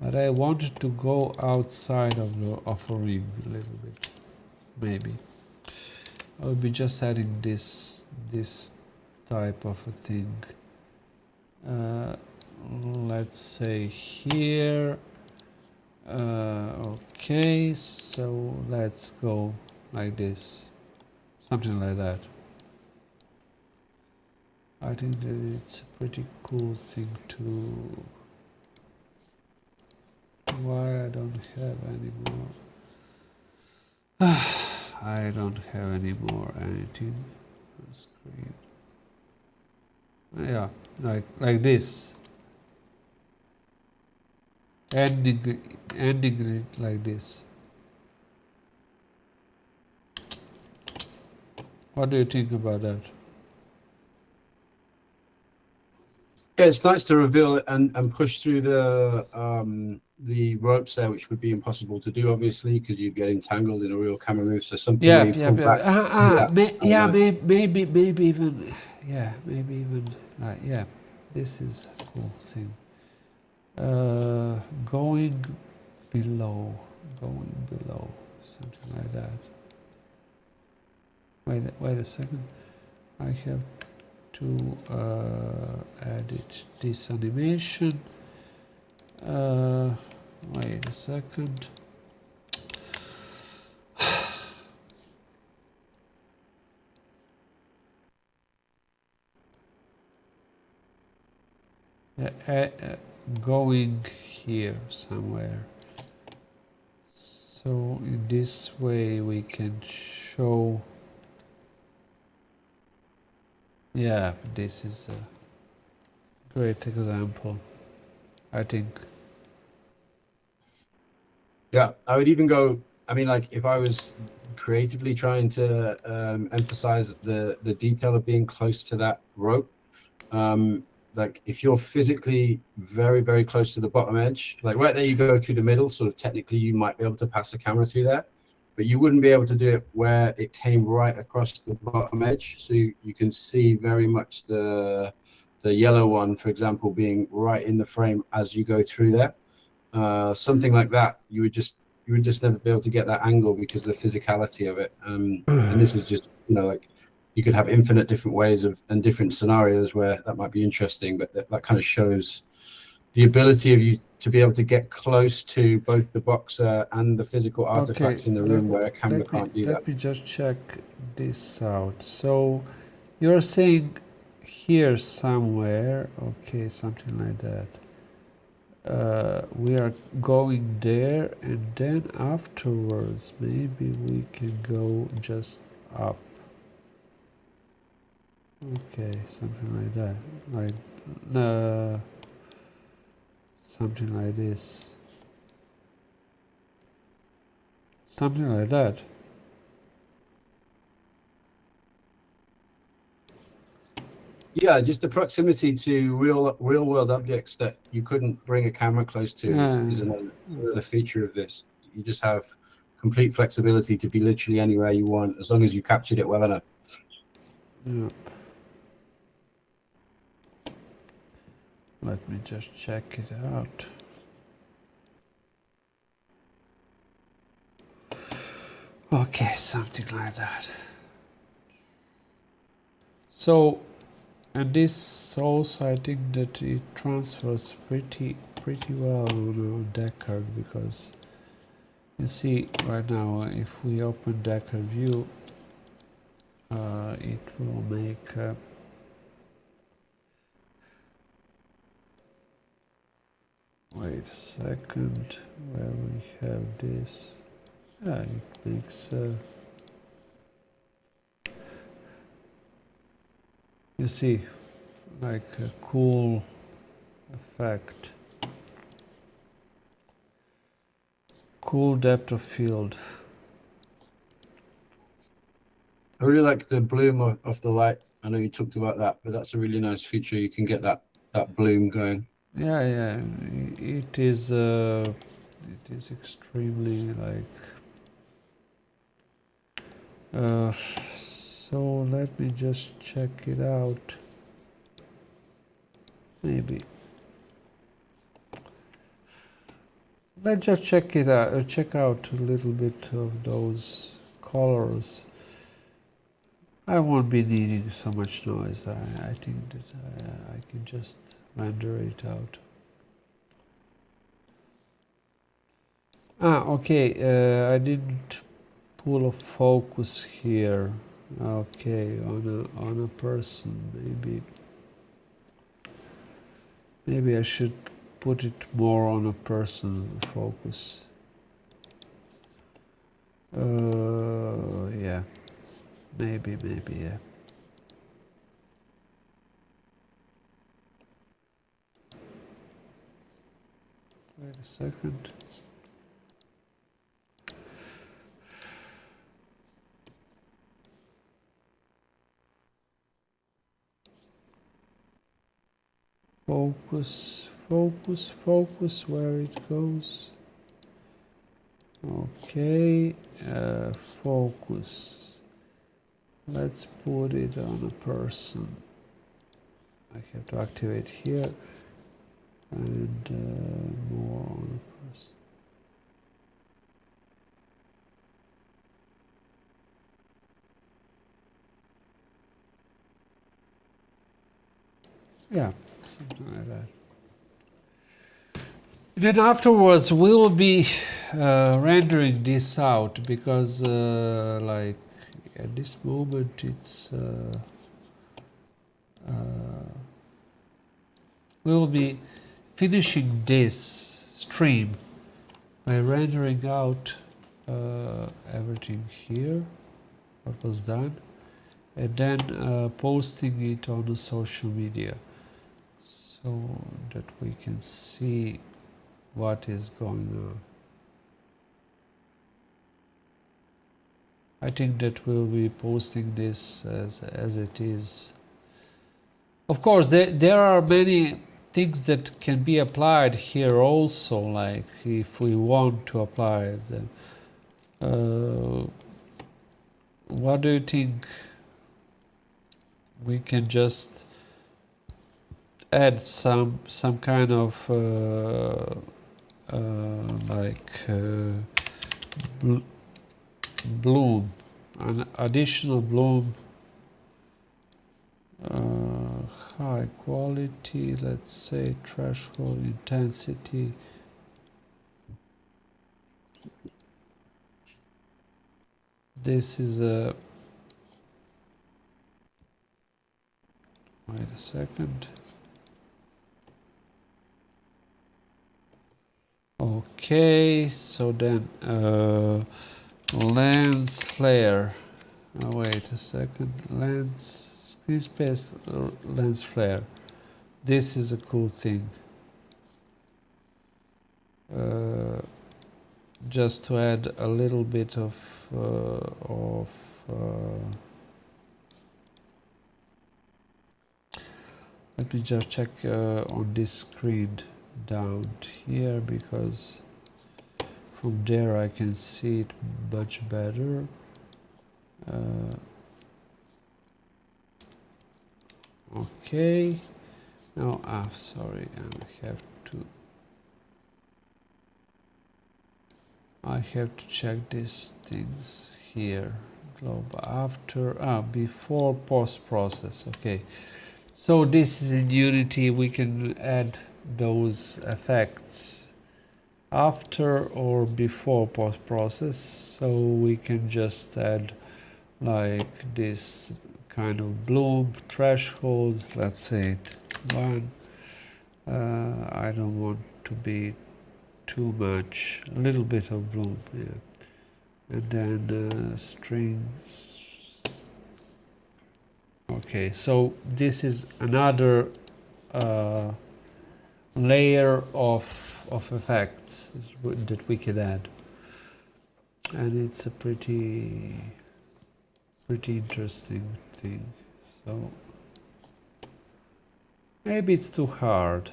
but I wanted to go outside of a ring a little bit, maybe. I'll be just adding this type of a thing. Let's say here. Okay, so let's go like this, something like that. I think that it's a pretty cool thing to. Why I don't have any more? I don't have any more anything on screen. Yeah, like this. Ending it like this. What do you think about that? Yeah, it's nice to reveal it and push through the ropes there, which would be impossible to do, obviously, because you'd get entangled in a real camera move. So something where you pull back. Maybe even, yeah, maybe even like, yeah, this is a cool thing. Going below, something like that. Wait a second. I have to edit this animation. Wait a second. Going here somewhere. So in this way we can show. Yeah, this is a great example, I think. Yeah, I would even go, I mean, like if I was creatively trying to emphasize the detail of being close to that rope, like if you're physically very, very close to the bottom edge, like right there you go through the middle, sort of technically you might be able to pass the camera through there, but you wouldn't be able to do it where it came right across the bottom edge. So you can see very much the yellow one, for example, being right in the frame as you go through there. Something like that, you would just never be able to get that angle because of the physicality of it. And this is just, like you could have infinite different ways of and different scenarios where that might be interesting, but that kind of shows the ability of you to be able to get close to both the boxer and the physical artifacts in the room where a camera can't do that. Let me just check this out. So you're saying here somewhere, okay, something like that. We are going there, and then afterwards maybe we can go just up. Okay, something like that, like something like this, something like that. Yeah, just the proximity to real world objects that you couldn't bring a camera close to is another feature of this. You just have complete flexibility to be literally anywhere you want, as long as you captured it well enough. Yeah. Let me just check it out. Okay, something like that. So And this also, I think that it transfers pretty well on Deckard, because you see right now if we open Deckard view, it will make wait a second, where we have this. Yeah, it makes you see, like a cool effect, cool depth of field. I really like the bloom of the light. I know you talked about that, but that's a really nice feature. You can get that bloom going. Yeah, it is extremely like. So let me just check it out. Maybe let's just check it out. Check out a little bit of those colors. I won't be needing so much noise. I think that I can just render it out. Okay. I didn't pull a focus here. Okay, on a person. Maybe I should put it more on a person focus. Yeah. Maybe, yeah. Wait a second. Focus, where it goes. Okay, focus. Let's put it on a person. I have to activate here, and more on a person. Yeah, something like that. Then afterwards we will be rendering this out, because like at this moment it's we will be finishing this stream by rendering out everything here, what was done, and then posting it on the social media so that we can see what is going on. I think that we'll be posting this as it is. Of course, there are many things that can be applied here also, like if we want to apply them. What do you think? We can just add some kind of bloom, an additional bloom, high quality, let's say threshold intensity. This is a, wait a second. Okay, so then lens flare. Wait a second. Lens screen space lens flare. This is a cool thing. Just to add a little bit of let me just check on this screen down here, because from there I can see it much better. Okay, now sorry, I have to check these things here. Globe after, before post process. Okay, So this is in Unity. We can add those effects after or before post-process. So we can just add like this kind of bloom threshold. Let's say it 1. I don't want to be too much. A little bit of bloom, yeah. And then strings. Okay, so this is another layer of effects that we can add, and it's a pretty interesting thing. So maybe it's too hard. I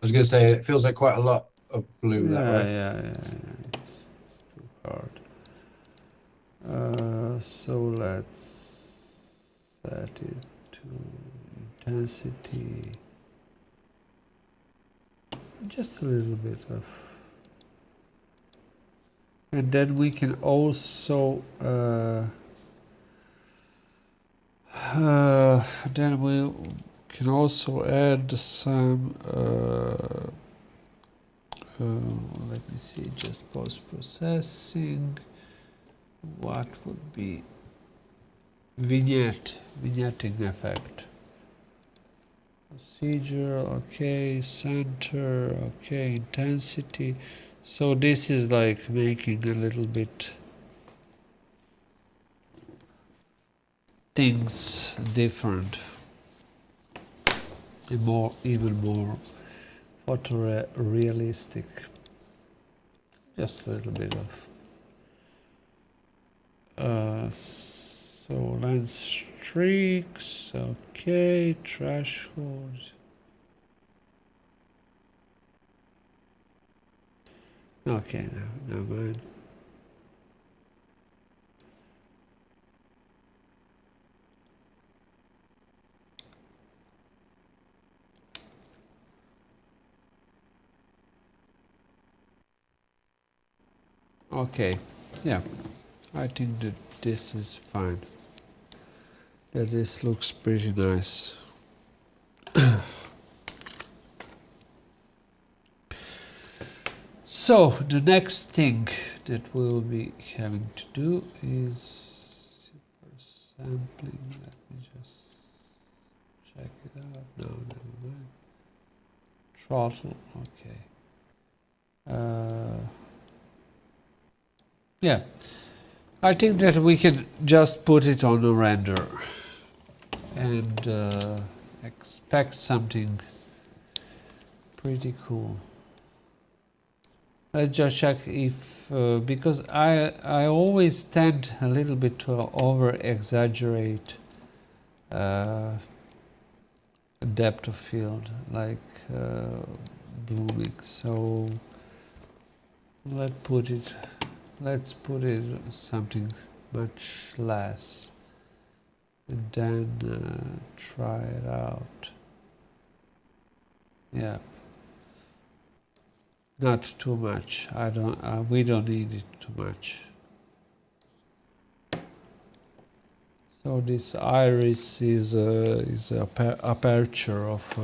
was going to say, it feels like quite a lot of bloom that way. Yeah. It's too hard. So let's set it to intensity. Just a little bit of, and then we can also then we can also add some let me see, just post-processing. What would be vignetting effect? Procedure, okay, center, okay, intensity. So this is like making a little bit things different, even more photorealistic. Just a little bit of so lens streaks, okay, threshold. Okay, never mind. Okay, yeah, I think that this is fine. That this looks pretty nice. So the next thing that we'll be having to do is super sampling. Let me just check it out. No, never mind. Throttle, okay. Yeah, I think that we can just put it on a render and expect something pretty cool. Let's just check if, because I always tend a little bit to over-exaggerate depth of field, like blooming. So let's put it something much less, and then try it out. Yeah. Not too much. We don't need it too much. So this iris is aperture of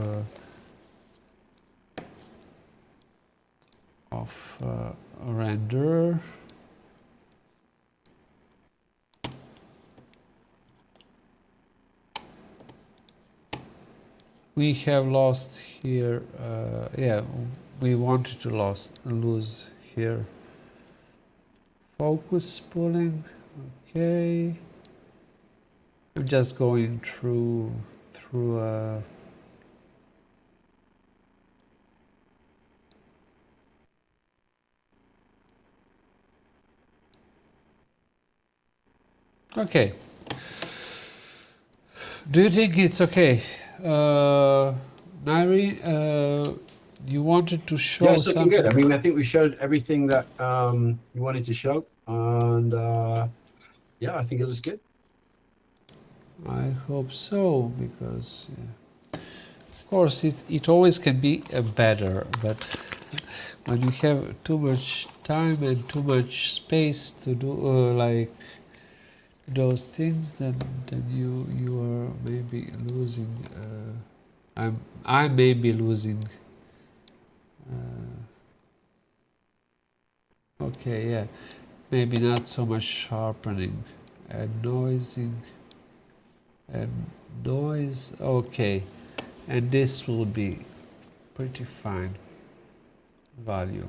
renderer. We have lost here. Yeah. We wanted to lose here. Focus pulling, okay. I'm just going through okay. Do you think it's okay? Neirin, you wanted to show it's something? looking good. I mean, I think we showed everything that you wanted to show, and yeah, I think it looks good. I hope so, because of course it always can be better, but when you have too much time and too much space to do those things, then you are maybe losing. I may be losing. Okay, yeah, maybe not so much sharpening and noising and noise. Okay, and this will be pretty fine value.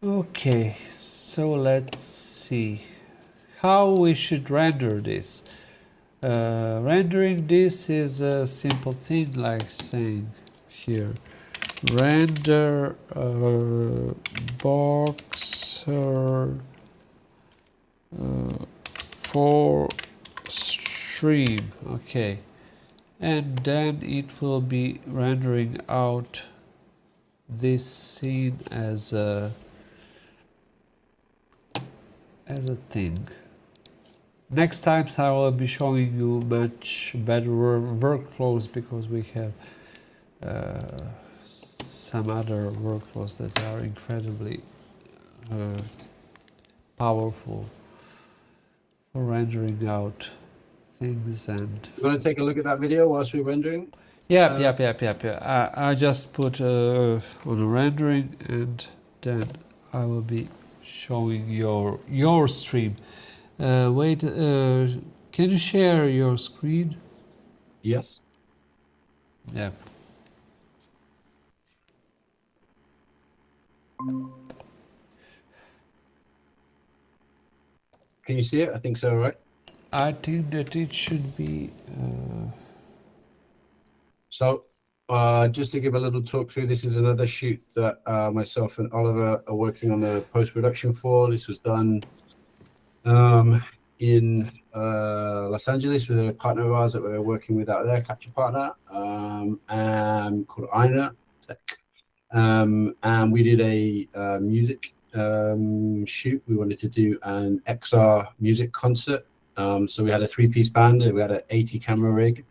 Okay, so let's see how we should render this. Rendering this is a simple thing, like saying here render boxer for stream. Okay, and then it will be rendering out this scene as a thing. Next times I will be showing you much better workflows, because we have some other workflows that are incredibly powerful for rendering out things. And You want to take a look at that video whilst we're rendering? Yep. I just put on a rendering, and then I will be showing your stream. Wait, can you share your screen? Yes. Yeah. Can you see it? I think so, right? I think that it should be. So, just to give a little talk through, this is another shoot that myself and Oliver are working on the post-production for. This was done in Los Angeles with a partner of ours that we're working with out there, capture partner, and called Ina Tech. And we did a music shoot. We wanted to do an XR music concert. So we had a 3-piece band. We had an 80 camera rig.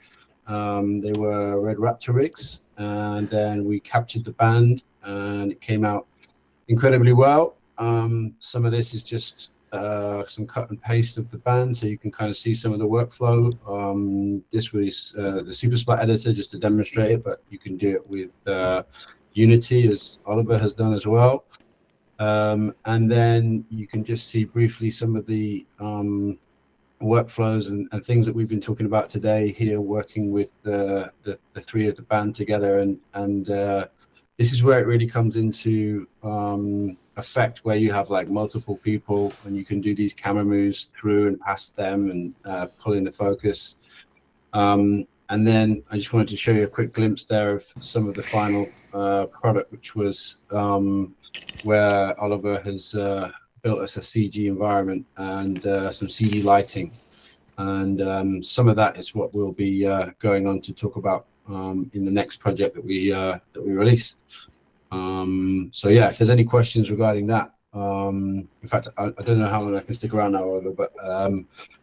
They were Red Raptor rigs, and then we captured the band, and it came out incredibly well. Some of this is just some cut and paste of the band, so you can kind of see some of the workflow. This was the Super Splat editor, just to demonstrate it, but you can do it with Unity, as Oliver has done as well. And then you can just see briefly some of the workflows and things that we've been talking about today here, working with the three of the band together, and this is where it really comes into effect, where you have like multiple people and you can do these camera moves through and past them and pull in the focus. And then I just wanted to show you a quick glimpse there of some of the final product, which was where Oliver has built us a CG environment and some CG lighting, and some of that is what we'll be going on to talk about in the next project that we release. So yeah, if there's any questions regarding that, in fact, I don't know how long I can stick around now, Oliver, but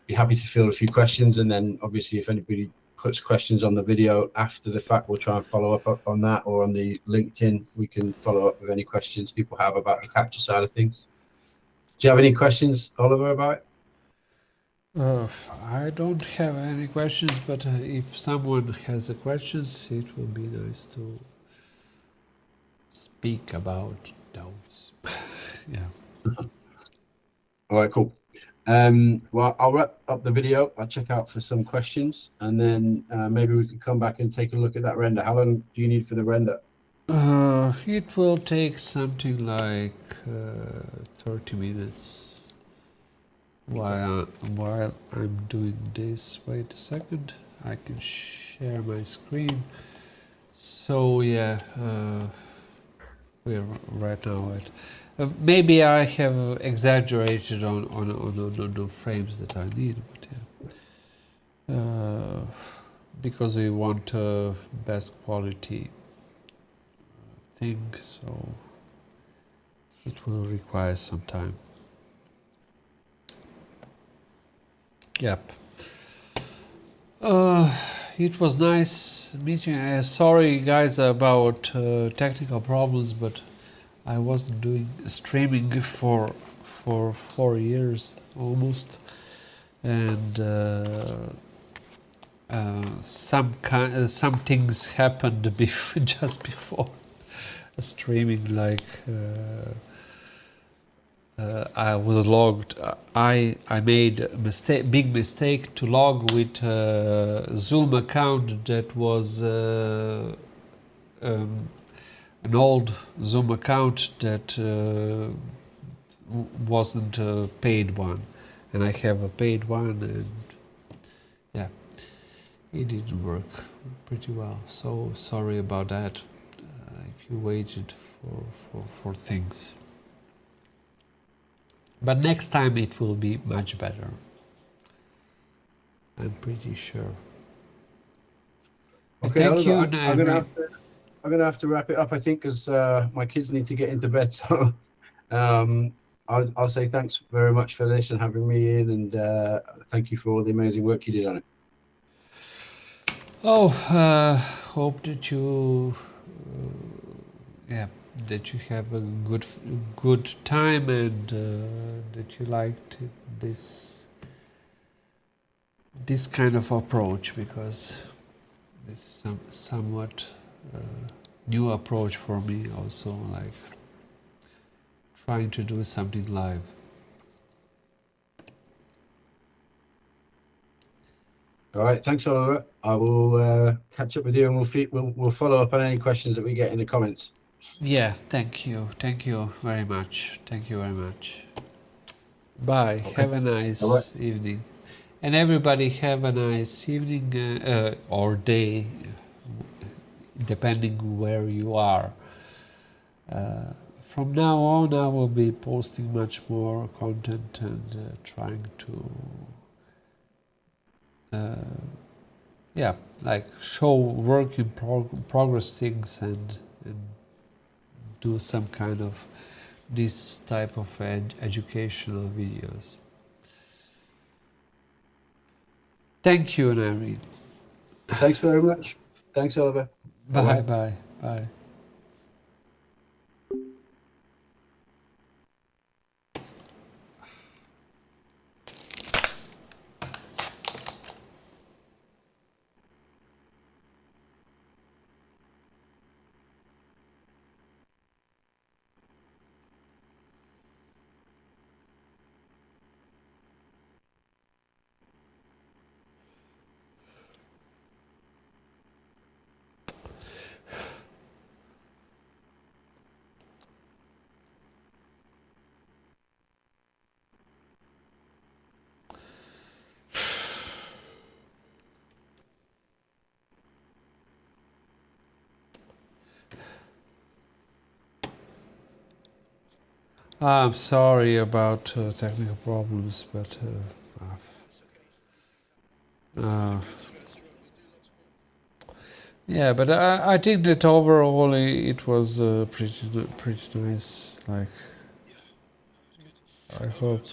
be happy to field a few questions, and then obviously if anybody puts questions on the video after the fact, we'll try and follow up on that, or on the LinkedIn, we can follow up with any questions people have about the capture side of things. Do you have any questions, Oliver, about it? I don't have any questions, but if someone has a questions, it will be nice to speak about those. Yeah. All right, cool. Well, I'll wrap up the video. I'll check out for some questions, and then maybe we could come back and take a look at that render. How long do you need for the render? It will take something like 30 minutes while I'm doing this. Wait a second, I can share my screen. So yeah, we're right now at maybe I have exaggerated on the frames that I need, but yeah, because we want best quality thing, so it will require some time. Yep. It was nice meeting you. Sorry guys about technical problems, but I wasn't doing streaming for for 4 years almost, and some things happened just before streaming, like I was logged. I made a big mistake to log with a Zoom account that was an old Zoom account that wasn't a paid one, and I have a paid one, and yeah, it didn't work pretty well. So sorry about that. If you waited for things, but next time it will be much better. I'm pretty sure. Okay, Thank Oliver, you, I'm gonna Neirin. have to wrap it up, I think, because my kids need to get into bed. So I'll say thanks very much for this and having me in, and thank you for all the amazing work you did on it. Oh, hope that you, yeah, that you have a good time, and that you liked this kind of approach, because this is somewhat new approach for me also, like trying to do something live. All right, thanks, Oliver. I will catch up with you, and we'll follow up on any questions that we get in the comments. Yeah, thank you very much. Thank you very much. Bye. Okay. Have a nice evening. And everybody have a nice evening or day, depending where you are. From now on, I will be posting much more content and trying to, yeah, like show work in progress things, and do some kind of this type of educational videos. Thank you, Neirin. Thanks very much. Thanks, Oliver. Bye, Bye-bye. bye, bye. I'm sorry about technical problems, but yeah, but I think that overall it was pretty nice. Like, I hope.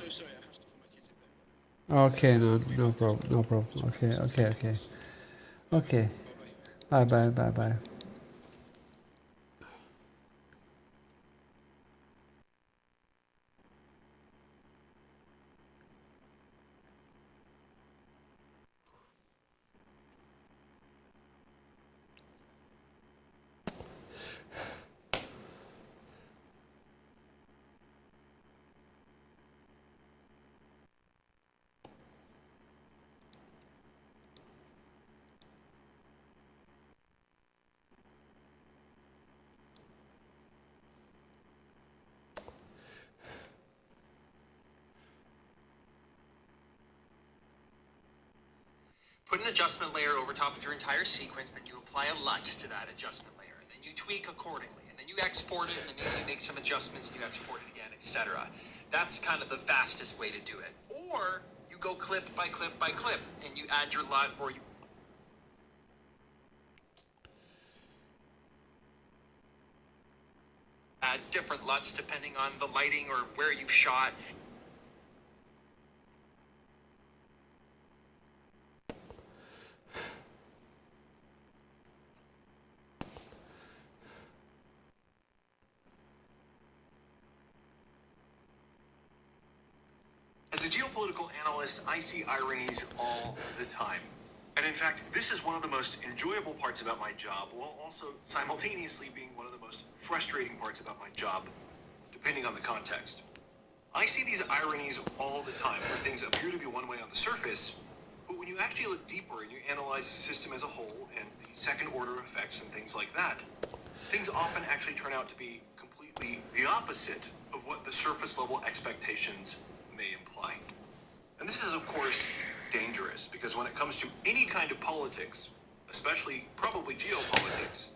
Okay, no problem, no problem. Okay. Bye. Put an adjustment layer over top of your entire sequence, then you apply a LUT to that adjustment layer, and then you tweak accordingly, and then you export it, and then maybe you make some adjustments and you export it again, etc. That's kind of the fastest way to do it. Or you go clip by clip by clip, and you add your LUT, or you add different LUTs depending on the lighting or where you've shot. geopolitical analyst, I see ironies all the time. And in fact, this is one of the most enjoyable parts about my job, while also simultaneously being one of the most frustrating parts about my job, depending on the context. I see these ironies all the time, where things appear to be one way on the surface, but when you actually look deeper and you analyze the system as a whole and the second order effects and things like that, things often actually turn out to be completely the opposite of what the surface level expectations may imply. And this is, of course, dangerous, because when it comes to any kind of politics, especially probably geopolitics,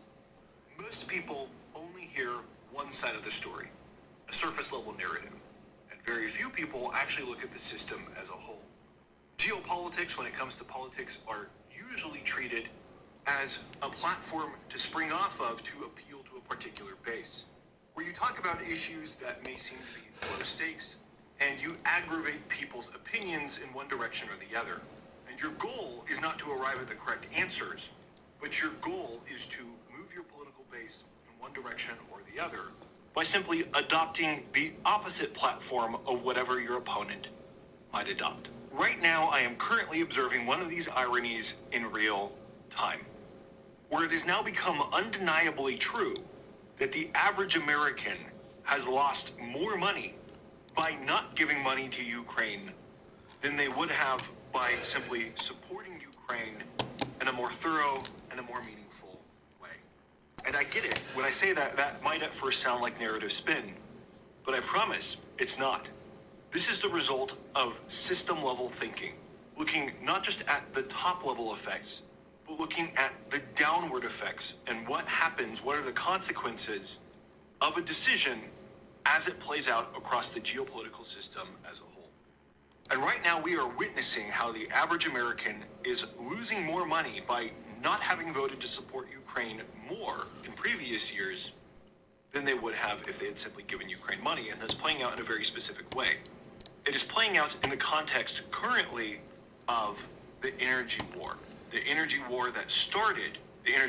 most people only hear one side of the story, a surface level narrative, and very few people actually look at the system as a whole. Geopolitics, when it comes to politics, are usually treated as a platform to spring off of to appeal to a particular base, where you talk about issues that may seem to be low stakes, and you aggravate people's opinions in one direction or the other. And your goal is not to arrive at the correct answers, but your goal is to move your political base in one direction or the other by simply adopting the opposite platform of whatever your opponent might adopt. Right now, I am currently observing one of these ironies in real time, where it has now become undeniably true that the average American has lost more money by not giving money to Ukraine than they would have by simply supporting Ukraine in a more thorough and a more meaningful way. And I get it. When I say that, that might at first sound like narrative spin, but I promise it's not. This is the result of system-level thinking, looking not just at the top-level effects, but looking at the downward effects and what happens, what are the consequences of a decision as it plays out across the geopolitical system as a whole. And right now we are witnessing how the average American is losing more money by not having voted to support Ukraine more in previous years than they would have if they had simply given Ukraine money, and that's playing out in a very specific way. It is playing out in the context currently of the energy war. The energy war that started, the energy